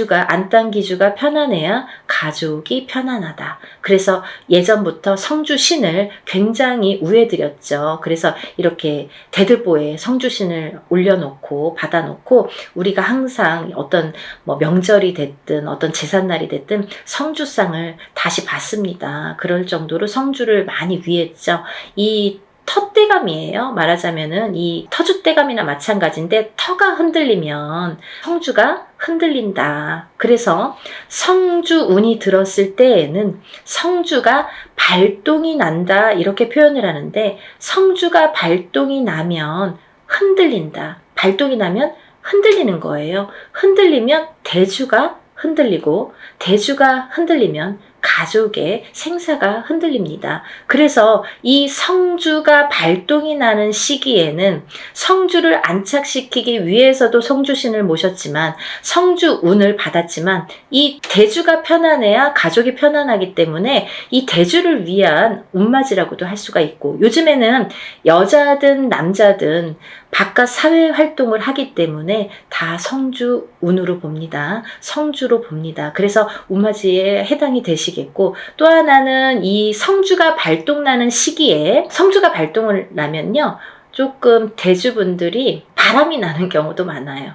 안딴 기주가 편안해야 가족이 편안하다. 그래서 예전부터 성주신을 굉장히 우애드렸죠. 그래서 이렇게 대들보에 성주신을 올려놓고 받아놓고, 우리가 항상 어떤 명절이 됐든 어떤 제삿날이 됐든 성주상을 다시 받습니다. 그럴 정도로 성주를 많이 위했죠. 이 터대감이에요. 말하자면은 이 터줏대감이나 마찬가지인데, 터가 흔들리면 성주가 흔들린다. 그래서 성주운이 들었을 때에는 성주가 발동이 난다, 이렇게 표현을 하는데, 성주가 발동이 나면 흔들린다. 발동이 나면 흔들리는 거예요. 흔들리면 대주가 흔들리고, 대주가 흔들리면 가족의 생사가 흔들립니다. 그래서 이 성주가 발동이 나는 시기에는 성주를 안착시키기 위해서도 성주신을 모셨지만, 성주운을 받았지만, 이 대주가 편안해야 가족이 편안하기 때문에 이 대주를 위한 운맞이라고도 할 수가 있고, 요즘에는 여자든 남자든 바깥 사회 활동을 하기 때문에 다 성주운으로 봅니다. 성주로 봅니다. 그래서 운맞이에 해당이 되시겠고, 또 하나는 이 성주가 발동나는 시기에, 성주가 발동을 나면요, 조금 대주분들이 바람이 나는 경우도 많아요.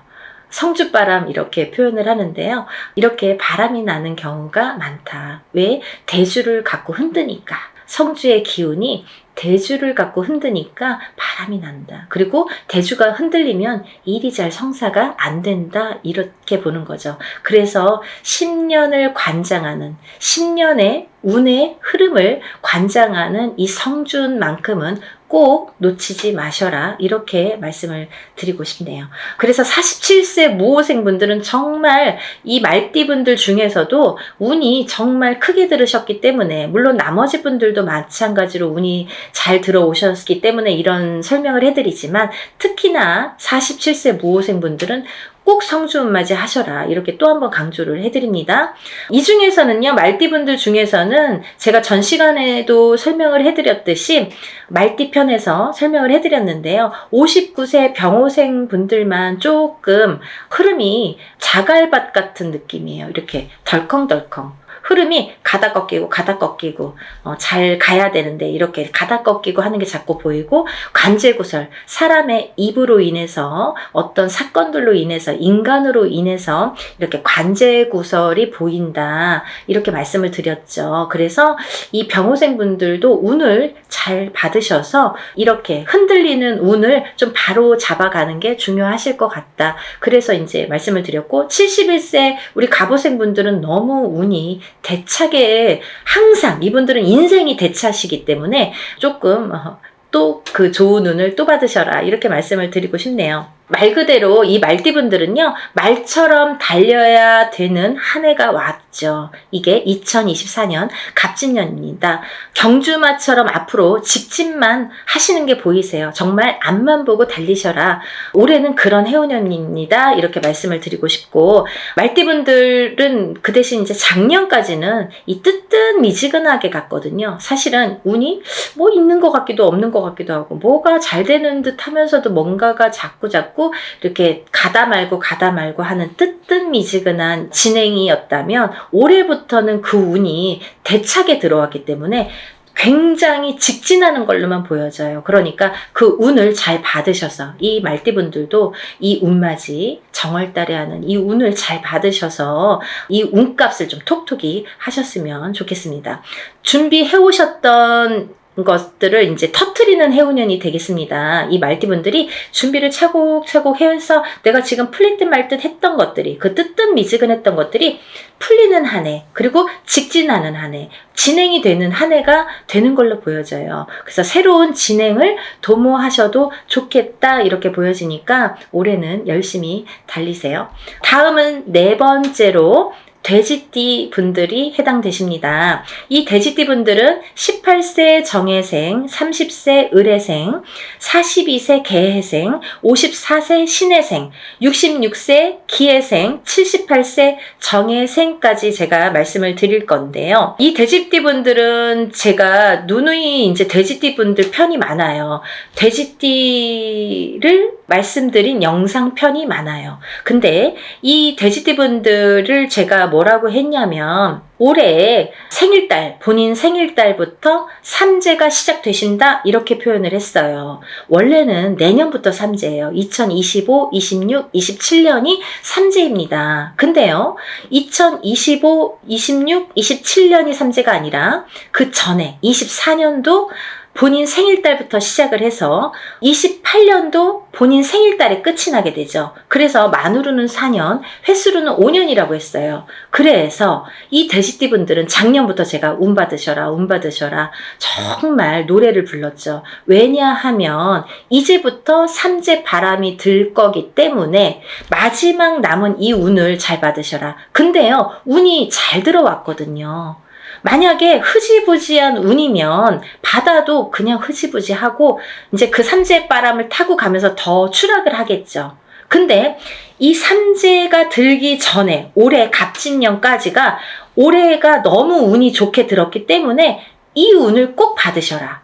성주바람, 이렇게 표현을 하는데요. 이렇게 바람이 나는 경우가 많다. 왜? 대주를 갖고 흔드니까. 성주의 기운이 대주를 갖고 흔드니까 바람이 난다. 그리고 대주가 흔들리면 일이 잘 성사가 안 된다. 이렇게 보는 거죠. 그래서 10년을 관장하는, 10년의 운의 흐름을 관장하는 이 성준만큼은 꼭 놓치지 마셔라. 이렇게 말씀을 드리고 싶네요. 그래서 47세 무호생분들은 정말 이 말띠분들 중에서도 운이 정말 크게 들으셨기 때문에, 물론 나머지 분들도 마찬가지로 운이 잘 들어오셨기 때문에 이런 설명을 해드리지만, 특히나 47세 무호생분들은 꼭 성주운맞이 하셔라. 이렇게 또 한 번 강조를 해드립니다. 이 중에서는요, 말띠분들 중에서는 제가 전 시간에도 설명을 해드렸듯이 말띠편에서 설명을 해드렸는데요. 59세 병호생 분들만 조금 흐름이 자갈밭 같은 느낌이에요. 이렇게 덜컹덜컹. 흐름이 가다 꺾이고 가다 꺾이고 잘 가야 되는데 이렇게 가다 꺾이고 하는 게 자꾸 보이고, 관제구설, 사람의 입으로 인해서 어떤 사건들로 인해서, 인간으로 인해서 이렇게 관제구설이 보인다. 이렇게 말씀을 드렸죠. 그래서 이 병호생 분들도 운을 잘 받으셔서 이렇게 흔들리는 운을 좀 바로 잡아가는 게 중요하실 것 같다. 그래서 이제 말씀을 드렸고, 71세 우리 갑오생 분들은 너무 운이 대차게, 항상 이분들은 인생이 대차시기 때문에 조금 또 그 좋은 운을 또 받으셔라. 이렇게 말씀을 드리고 싶네요. 말 그대로 이 말띠분들은요, 말처럼 달려야 되는 한 해가 왔죠. 이게 2024년 갑진년입니다. 경주마처럼 앞으로 직진만 하시는 게 보이세요. 정말 앞만 보고 달리셔라. 올해는 그런 해운년입니다. 이렇게 말씀을 드리고 싶고, 말띠분들은 그 대신 이제 작년까지는 이 뜨뜻미지근하게 갔거든요. 사실은 운이 뭐 있는 것 같기도 없는 것 같기도 하고, 뭐가 잘 되는 듯 하면서도 뭔가가 자꾸 이렇게 가다 말고 하는 뜨뜻미지근한 진행이었다면, 올해부터는 그 운이 대차게 들어왔기 때문에 굉장히 직진하는 걸로만 보여져요. 그러니까 그 운을 잘 받으셔서, 이 말띠분들도 이 운맞이, 정월달에 하는 이 운을 잘 받으셔서 이 운값을 좀 톡톡히 하셨으면 좋겠습니다. 준비해 오셨던 것들을 이제 터트리는 해운년이 되겠습니다. 이 말띠분들이 준비를 차곡차곡 해서 내가 지금 풀릴 듯 말 듯 했던 것들이, 그 뜨뜻미지근했던 것들이 풀리는 한 해, 그리고 직진하는 한 해, 진행이 되는 한 해가 되는 걸로 보여져요. 그래서 새로운 진행을 도모하셔도 좋겠다. 이렇게 보여지니까 올해는 열심히 달리세요. 다음은 네 번째로 돼지띠 분들이 해당되십니다. 이 돼지띠 분들은 18세 정해생, 30세 을해생, 42세 개해생, 54세 신해생, 66세 기해생, 78세 정해생까지 제가 말씀을 드릴 건데요. 이 돼지띠 분들은 제가 누누이 이제 돼지띠 분들 편이 많아요. 돼지띠를 말씀드린 영상 편이 많아요. 근데 이 돼지띠 분들을 제가 뭐라고 했냐면, 올해 생일달, 본인 생일달부터 삼재가 시작되신다. 이렇게 표현을 했어요. 원래는 내년부터 삼재예요. 2025, 26, 27년이 삼재입니다. 근데요, 2025, 26, 27년이 삼재가 아니라 그 전에 24년도 본인 생일달부터 시작을 해서 28년도 본인 생일달에 끝이 나게 되죠. 그래서 만으로는 4년, 횟수로는 5년이라고 했어요. 그래서 이 돼지띠 분들은 작년부터 제가 운 받으셔라 정말 노래를 불렀죠. 왜냐하면 이제부터 삼재 바람이 들 거기 때문에 마지막 남은 이 운을 잘 받으셔라. 근데요, 운이 잘 들어왔거든요. 만약에 흐지부지한 운이면 받아도 그냥 흐지부지하고 이제 그 삼재 바람을 타고 가면서 더 추락을 하겠죠. 근데 이 삼재가 들기 전에 올해 갑진년까지가, 올해가 너무 운이 좋게 들었기 때문에 이 운을 꼭 받으셔라.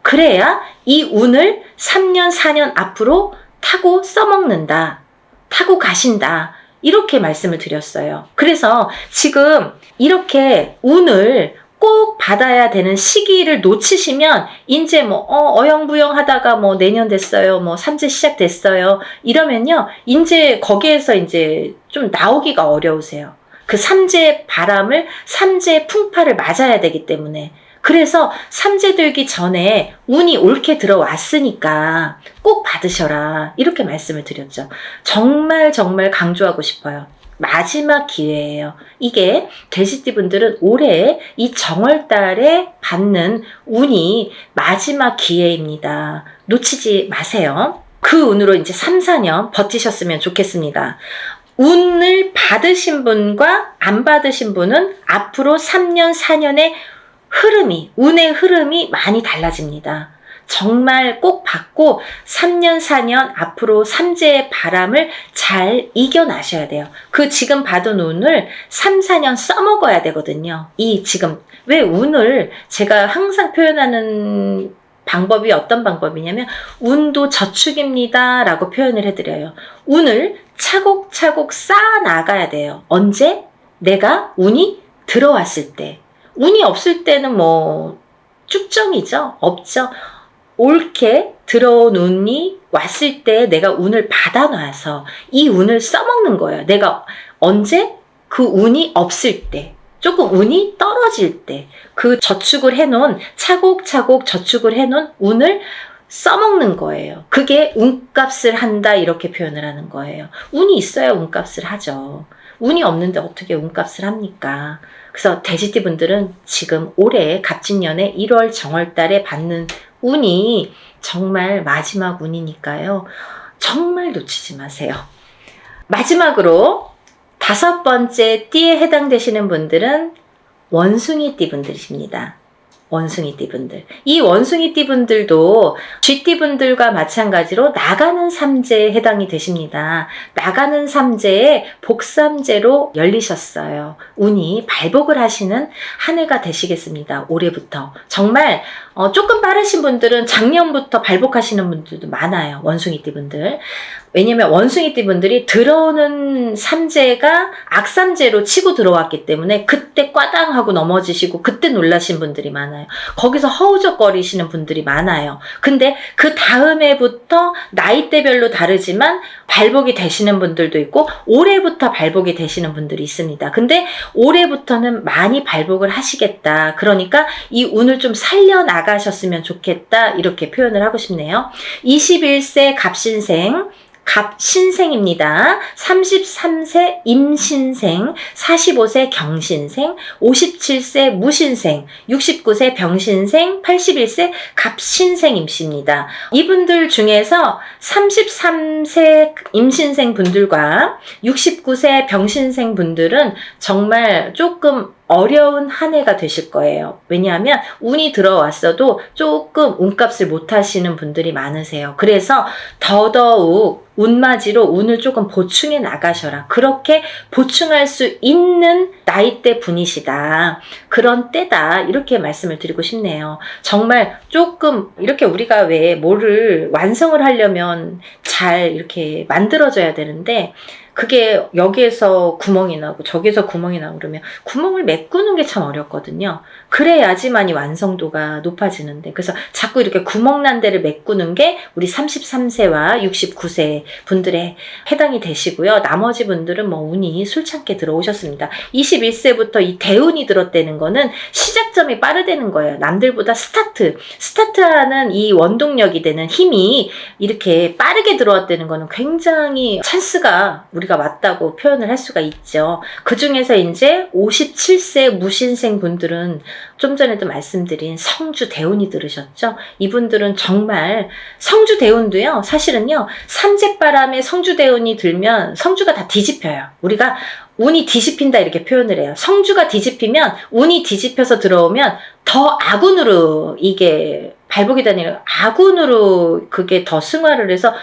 그래야 이 운을 3년, 4년 앞으로 타고 써먹는다. 타고 가신다. 이렇게 말씀을 드렸어요. 그래서 지금 이렇게 운을 꼭 받아야 되는 시기를 놓치시면 이제 뭐 어영부영 하다가 뭐 내년 됐어요, 뭐 삼재 시작됐어요 이러면요, 이제 거기에서 이제 좀 나오기가 어려우세요. 그 삼재 바람을, 삼재 풍파를 맞아야 되기 때문에. 그래서 삼재 들기 전에 운이 옳게 들어왔으니까 꼭 받으셔라. 이렇게 말씀을 드렸죠. 정말 정말 강조하고 싶어요. 마지막 기회예요. 이게 돼지띠 분들은 올해 이 정월달에 받는 운이 마지막 기회입니다. 놓치지 마세요. 그 운으로 이제 3, 4년 버티셨으면 좋겠습니다. 운을 받으신 분과 안 받으신 분은 앞으로 3년, 4년의 운의 흐름이 많이 달라집니다. 정말 꼭 받고 3년, 4년 앞으로 삼재의 바람을 잘 이겨나셔야 돼요. 그 지금 받은 운을 3, 4년 써먹어야 되거든요. 이 지금 왜 운을 제가 항상 표현하는 방법이 어떤 방법이냐면 운도 저축입니다 라고 표현을 해드려요. 운을 차곡차곡 쌓아 나가야 돼요. 언제? 내가 운이 들어왔을 때. 운이 없을 때는 뭐 쭉정이죠. 없죠. 옳게 들어온 운이 왔을 때 내가 운을 받아놔서 이 운을 써먹는 거예요. 내가 언제? 그 운이 없을 때. 조금 운이 떨어질 때 그 저축을 해놓은 차곡차곡 저축을 해놓은 운을 써먹는 거예요. 그게 운값을 한다 이렇게 표현을 하는 거예요. 운이 있어야 운값을 하죠. 운이 없는데 어떻게 운값을 합니까? 그래서 돼지띠 분들은 지금 올해 갑진년에 1월 정월달에 받는 운이 정말 마지막 운이니까요. 정말 놓치지 마세요. 마지막으로 5번째 띠에 해당되시는 분들은 원숭이띠 분들이십니다. 원숭이띠 분들. 이 원숭이띠 분들도 쥐띠 분들과 마찬가지로 나가는 삼재에 해당이 되십니다. 나가는 삼재에 복삼재로 열리셨어요. 운이 발복을 하시는 한 해가 되시겠습니다. 올해부터. 정말 조금 빠르신 분들은 작년부터 발복하시는 분들도 많아요. 원숭이띠 분들. 왜냐면 원숭이띠 분들이 들어오는 삼재가 악삼재로 치고 들어왔기 때문에 그때 꽈당하고 넘어지시고 그때 놀라신 분들이 많아요. 거기서 허우적거리시는 분들이 많아요. 근데 그 다음 해부터 나이대별로 다르지만 발복이 되시는 분들도 있고 올해부터 발복이 되시는 분들이 있습니다. 근데 올해부터는 많이 발복을 하시겠다. 그러니까 이 운을 좀 살려나가셨으면 좋겠다. 이렇게 표현을 하고 싶네요. 21세 갑신생 갑신생입니다. 33세 임신생, 45세 경신생, 57세 무신생, 69세 병신생, 81세 갑신생임씨입니다. 이분들 중에서 33세 임신생 분들과 69세 병신생 분들은 정말 조금 어려운 한 해가 되실 거예요. 왜냐하면 운이 들어왔어도 조금 운값을 못 하시는 분들이 많으세요. 그래서 더더욱 운맞이로 운을 조금 보충해 나가셔라. 그렇게 보충할 수 있는 나이대 분이시다. 그런 때다. 이렇게 말씀을 드리고 싶네요. 정말 조금 이렇게 우리가 왜 뭐를 완성을 하려면 잘 이렇게 만들어져야 되는데 그게 여기에서 구멍이 나고 저기에서 구멍이 나고 그러면 구멍을 메꾸는 게 참 어렵거든요. 그래야지만이 완성도가 높아지는데 그래서 자꾸 이렇게 구멍 난 데를 메꾸는 게 우리 33세와 69세 분들에 해당이 되시고요. 나머지 분들은 뭐 운이 술창게 들어오셨습니다. 21세부터 이 대운이 들었다는 거는 시작점이 빠르다는 거예요. 남들보다 스타트하는 이 원동력이 되는 힘이 이렇게 빠르게 들어왔다는 거는 굉장히 찬스가 우리가 왔다고 표현을 할 수가 있죠. 그 중에서 이제 57세 무신생 분들은 좀 전에도 말씀드린 성주 대운이 들으셨죠? 이분들은 정말 성주 대운도요. 사실은요. 삼재바람에 성주 대운이 들면 성주가 다 뒤집혀요. 우리가 운이 뒤집힌다 이렇게 표현을 해요. 성주가 뒤집히면 운이 뒤집혀서 들어오면 더 악운으로 이게 발복이 되는 악운으로 그게 더 승화를 해서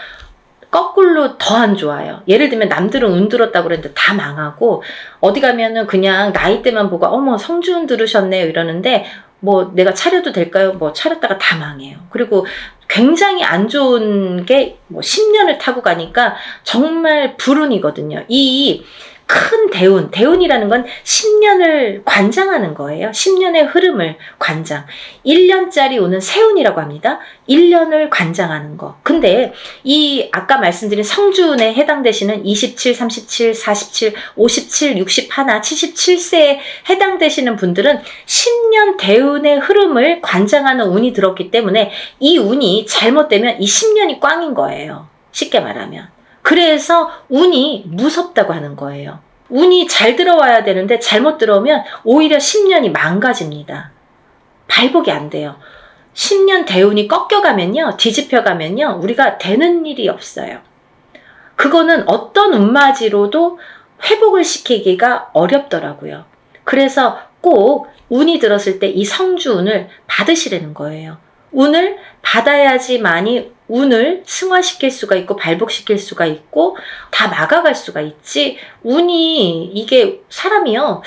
거꾸로 더 안 좋아요. 예를 들면 남들은 운 들었다고 그랬는데 다 망하고 어디 가면은 그냥 나이대만 보고 어머 성주운 들으셨네요 이러는데 뭐 내가 차려도 될까요? 뭐 차렸다가 다 망해요. 그리고 굉장히 안 좋은 게 뭐 10년을 타고 가니까 정말 불운이거든요. 이 큰 대운이라는 건 10년을 관장하는 거예요. 10년의 흐름을 관장. 1년짜리 운은 세운이라고 합니다. 1년을 관장하는 거. 근데 이 아까 말씀드린 성주운에 해당되시는 27, 37, 47, 57, 61, 77세에 해당되시는 분들은 10년 대운의 흐름을 관장하는 운이 들었기 때문에 이 운이 잘못되면 이 10년이 꽝인 거예요. 쉽게 말하면. 그래서 운이 무섭다고 하는 거예요. 운이 잘 들어와야 되는데 잘못 들어오면 오히려 10년이 망가집니다. 발복이 안 돼요. 10년 대운이 꺾여가면요, 뒤집혀가면요, 우리가 되는 일이 없어요. 그거는 어떤 운마지로도 회복을 시키기가 어렵더라고요. 그래서 꼭 운이 들었을 때 이 성주운을 받으시라는 거예요. 운을 받아야지만이 운을 승화시킬 수가 있고 발복시킬 수가 있고 다 막아갈 수가 있지. 운이 이게 사람이요.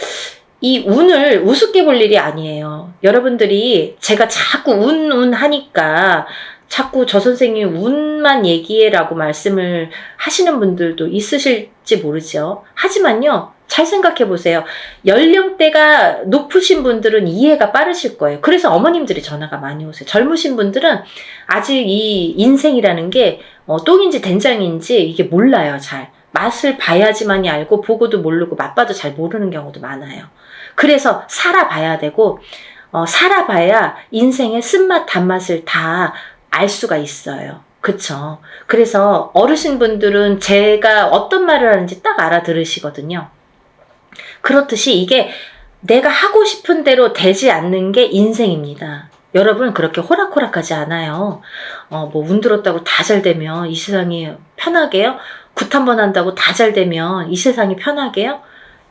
이 운을 우습게 볼 일이 아니에요. 여러분들이 제가 자꾸 운 하니까 자꾸 저 선생님 운만 얘기해라고 말씀을 하시는 분들도 있으실지 모르죠. 하지만요. 잘 생각해 보세요. 연령대가 높으신 분들은 이해가 빠르실 거예요. 그래서 어머님들이 전화가 많이 오세요. 젊으신 분들은 아직 이 인생이라는 게 똥인지 된장인지 이게 몰라요. 잘. 맛을 봐야지만이 알고 보고도 모르고 맛봐도 잘 모르는 경우도 많아요. 그래서 살아봐야 되고 살아봐야 인생의 쓴맛 단맛을 다 알 수가 있어요. 그쵸? 그래서 어르신분들은 제가 어떤 말을 하는지 딱 알아들으시거든요. 그렇듯이 이게 내가 하고 싶은 대로 되지 않는 게 인생입니다. 여러분 그렇게 호락호락하지 않아요. 뭐 운 들었다고 다 잘 되면 이 세상이 편하게요? 굿 한 번 한다고 다 잘 되면 이 세상이 편하게요?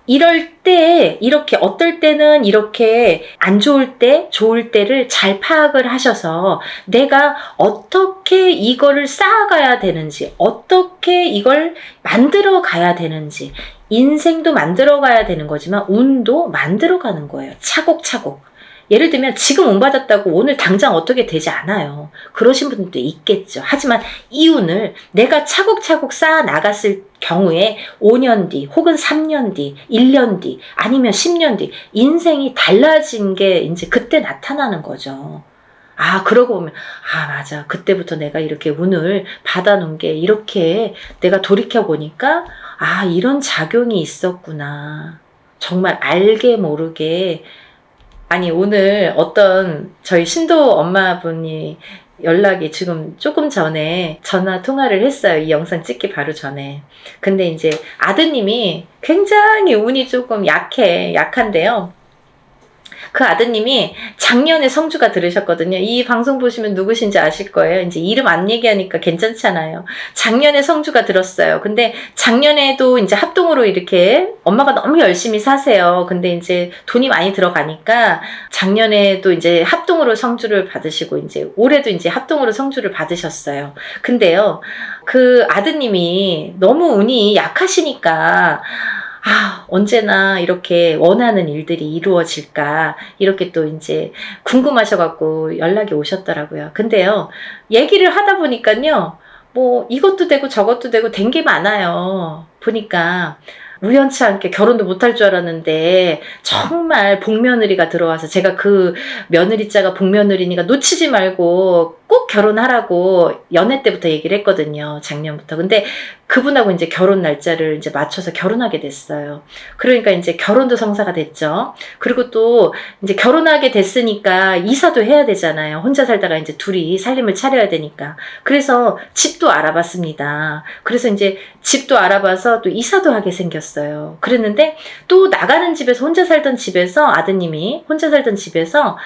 이럴 때 이렇게 어떨 때는 이렇게 안 좋을 때 좋을 때를 잘 파악을 하셔서 내가 어떻게 이거를 쌓아가야 되는지 어떻게 이걸 만들어 가야 되는지 인생도 만들어 가야 되는 거지만 운도 만들어 가는 거예요. 차곡차곡. 예를 들면 지금 운 받았다고 오늘 당장 어떻게 되지 않아요. 그러신 분들도 있겠죠. 하지만 이 운을 내가 차곡차곡 쌓아 나갔을 경우에 5년 뒤 혹은 3년 뒤 1년 뒤 아니면 10년 뒤 인생이 달라진 게 이제 그때 나타나는 거죠. 그러고 보면 맞아. 그때부터 내가 이렇게 운을 받아놓은 게 이렇게 내가 돌이켜보니까 이런 작용이 있었구나. 정말 알게 모르게 오늘 어떤 저희 신도 엄마분이 연락이 지금 조금 전에 전화 통화를 했어요. 이 영상 찍기 바로 전에. 근데 이제 아드님이 굉장히 운이 조금 약한데요. 그 아드님이 작년에 성주가 들으셨거든요. 이 방송 보시면 누구신지 아실 거예요. 이제 이름 안 얘기하니까 괜찮잖아요. 작년에 성주가 들었어요. 근데 작년에도 이제 합동으로 이렇게 엄마가 너무 열심히 사세요. 근데 이제 돈이 많이 들어가니까 작년에도 이제 합동으로 성주를 받으시고 이제 올해도 이제 합동으로 성주를 받으셨어요. 근데요, 그 아드님이 너무 운이 약하시니까 언제나 이렇게 원하는 일들이 이루어질까 이렇게 또 이제 궁금하셔갖고 연락이 오셨더라고요. 근데요, 얘기를 하다 보니까요, 뭐 이것도 되고 저것도 되고 된 게 많아요. 보니까 우연치 않게 결혼도 못할 줄 알았는데 정말 복며느리가 들어와서 제가 그 며느리자가 복며느리니까 놓치지 말고 꼭 결혼하라고 연애 때부터 얘기를 했거든요. 작년부터. 근데 그분하고 이제 결혼 날짜를 이제 맞춰서 결혼하게 됐어요. 그러니까 이제 결혼도 성사가 됐죠. 그리고 또 이제 결혼하게 됐으니까 이사도 해야 되잖아요. 혼자 살다가 이제 둘이 살림을 차려야 되니까. 그래서 집도 알아봤습니다. 그래서 이제 집도 알아봐서 또 이사도 하게 생겼어요. 그랬는데 또 나가는 집에서 혼자 살던 집에서 아드님이 혼자 살던 집에서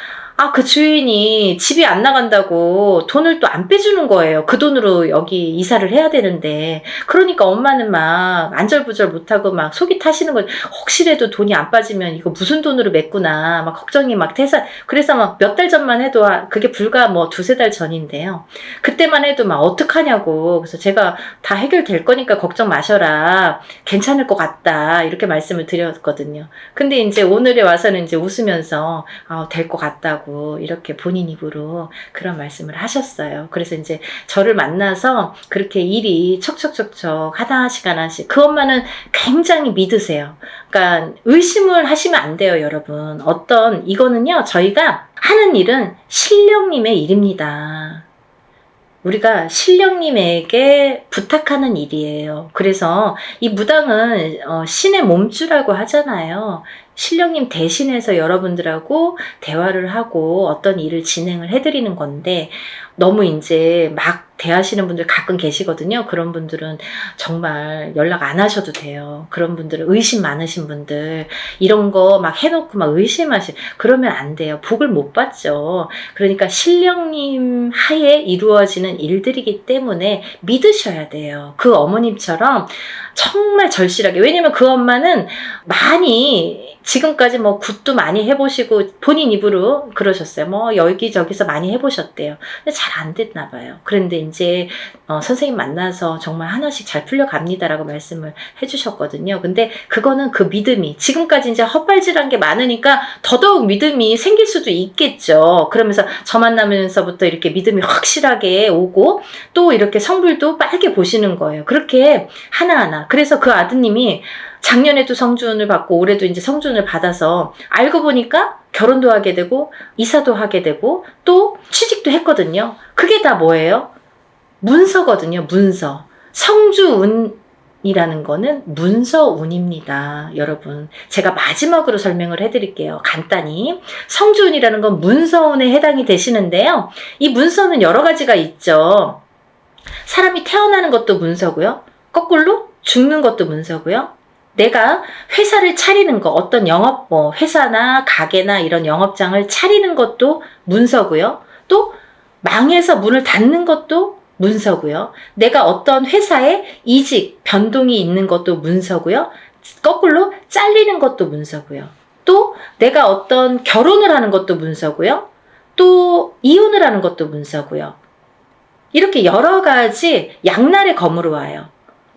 그 주인이 집이 안 나간다고 돈을 또 안 빼주는 거예요. 그 돈으로 여기 이사를 해야 되는데. 그러니까 엄마는 막 안절부절 못하고 막 속이 타시는 거예요. 혹시라도 돈이 안 빠지면 이거 무슨 돈으로 맺구나. 막 걱정이 막 태산. 그래서 막 몇 달 전만 해도 그게 불과 뭐 2-3달 전인데요. 그때만 해도 막 어떡하냐고. 그래서 제가 다 해결될 거니까 걱정 마셔라. 괜찮을 것 같다. 이렇게 말씀을 드렸거든요. 근데 이제 오늘에 와서는 이제 웃으면서 될 것 같다고. 된다고 이렇게 본인 입으로 그런 말씀을 하셨어요. 그래서 이제 저를 만나서 그렇게 일이 척척척척 하나씩 그 엄마는 굉장히 믿으세요. 그러니까 의심을 하시면 안 돼요, 여러분. 이거는요, 저희가 하는 일은 신령님의 일입니다. 우리가 신령님에게 부탁하는 일이에요. 그래서 이 무당은 신의 몸주라고 하잖아요. 신령님 대신해서 여러분들하고 대화를 하고 어떤 일을 진행을 해드리는 건데, 너무 이제 막 대하시는 분들 가끔 계시거든요. 그런 분들은 정말 연락 안 하셔도 돼요. 그런 분들은 의심 많으신 분들, 이런 거 막 해놓고 막 그러면 안 돼요. 복을 못 받죠. 그러니까 신령님 하에 이루어지는 일들이기 때문에 믿으셔야 돼요. 그 어머님처럼 정말 절실하게. 왜냐면 그 엄마는 많이 지금까지 뭐 굿도 많이 해보시고 본인 입으로 그러셨어요. 뭐 여기저기서 많이 해보셨대요. 근데 잘 안 됐나 봐요. 그런데 이제 선생님 만나서 정말 하나씩 잘 풀려갑니다라고 말씀을 해주셨거든요. 근데 그거는 그 믿음이 지금까지 이제 헛발질한 게 많으니까 더더욱 믿음이 생길 수도 있겠죠. 그러면서 저 만나면서부터 이렇게 믿음이 확실하게 오고 또 이렇게 성불도 빨개 보시는 거예요. 그렇게 하나하나. 그래서 그 아드님이 작년에도 성준을 받고 올해도 이제 성준을 받아서 알고 보니까 결혼도 하게 되고 이사도 하게 되고 또 취직도 했거든요. 그게 다 뭐예요? 문서거든요. 문서. 성주운이라는 거는 문서운입니다. 여러분, 제가 마지막으로 설명을 해드릴게요. 간단히. 성주운이라는 건 문서운에 해당이 되시는데요. 이 문서는 여러 가지가 있죠. 사람이 태어나는 것도 문서고요. 거꾸로 죽는 것도 문서고요. 내가 회사를 차리는 거, 어떤 영업, 회사나 가게나 이런 영업장을 차리는 것도 문서고요. 또 망해서 문을 닫는 것도 문서고요. 내가 어떤 회사에 이직, 변동이 있는 것도 문서고요. 거꾸로 잘리는 것도 문서고요. 또 내가 어떤 결혼을 하는 것도 문서고요. 또 이혼을 하는 것도 문서고요. 이렇게 여러 가지 양날의 검으로 와요.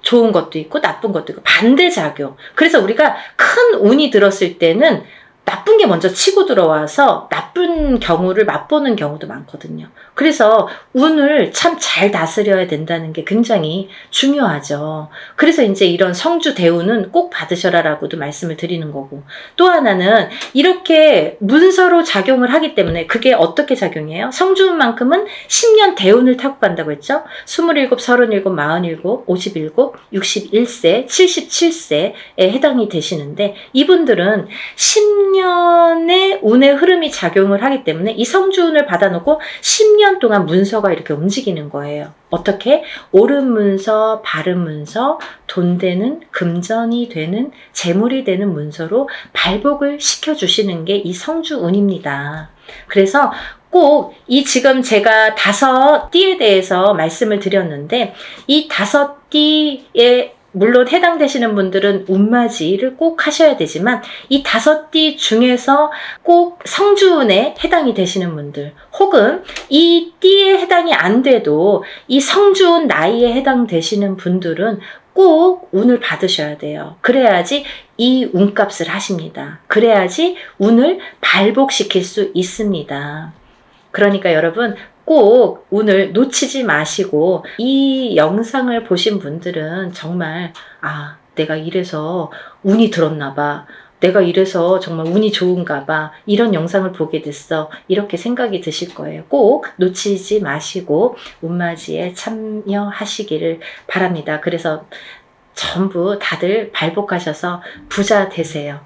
좋은 것도 있고 나쁜 것도 있고 반대작용. 그래서 우리가 큰 운이 들었을 때는 나쁜 게 먼저 치고 들어와서 나쁜 경우를 맛보는 경우도 많거든요. 그래서 운을 참 잘 다스려야 된다는 게 굉장히 중요하죠. 그래서 이제 이런 성주 대운은 꼭 받으셔라라고도 말씀을 드리는 거고, 또 하나는 이렇게 문서로 작용을 하기 때문에 그게 어떻게 작용해요? 성주운만큼은 10년 대운을 타고 간다고 했죠. 27, 37, 47, 57, 61세, 77세에 해당이 되시는데, 이분들은 10년의 운의 흐름이 작용을 하기 때문에 이 성주운을 받아놓고 10년 동안 문서가 이렇게 움직이는 거예요. 어떻게? 옳은 문서, 바른 문서, 돈 되는, 금전이 되는, 재물이 되는 문서로 발복을 시켜주시는 게 이 성주운입니다. 그래서 꼭 이 지금 제가 5띠에 대해서 말씀을 드렸는데, 이 5띠에 물론 해당되시는 분들은 운맞이를 꼭 하셔야 되지만, 이 5띠 중에서 꼭 성주운에 해당이 되시는 분들, 혹은 이 띠에 해당이 안 돼도 이 성주운 나이에 해당되시는 분들은 꼭 운을 받으셔야 돼요. 그래야지 이 운값을 하십니다. 그래야지 운을 발복시킬 수 있습니다. 그러니까 여러분, 꼭 운을 놓치지 마시고, 이 영상을 보신 분들은 정말 내가 이래서 운이 들었나 봐, 내가 이래서 정말 운이 좋은가 봐, 이런 영상을 보게 됐어, 이렇게 생각이 드실 거예요. 꼭 놓치지 마시고 운맞이에 참여하시기를 바랍니다. 그래서 전부 다들 발복하셔서 부자 되세요.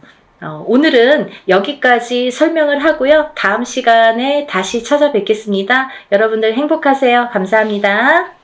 오늘은 여기까지 설명을 하고요. 다음 시간에 다시 찾아뵙겠습니다. 여러분들 행복하세요. 감사합니다.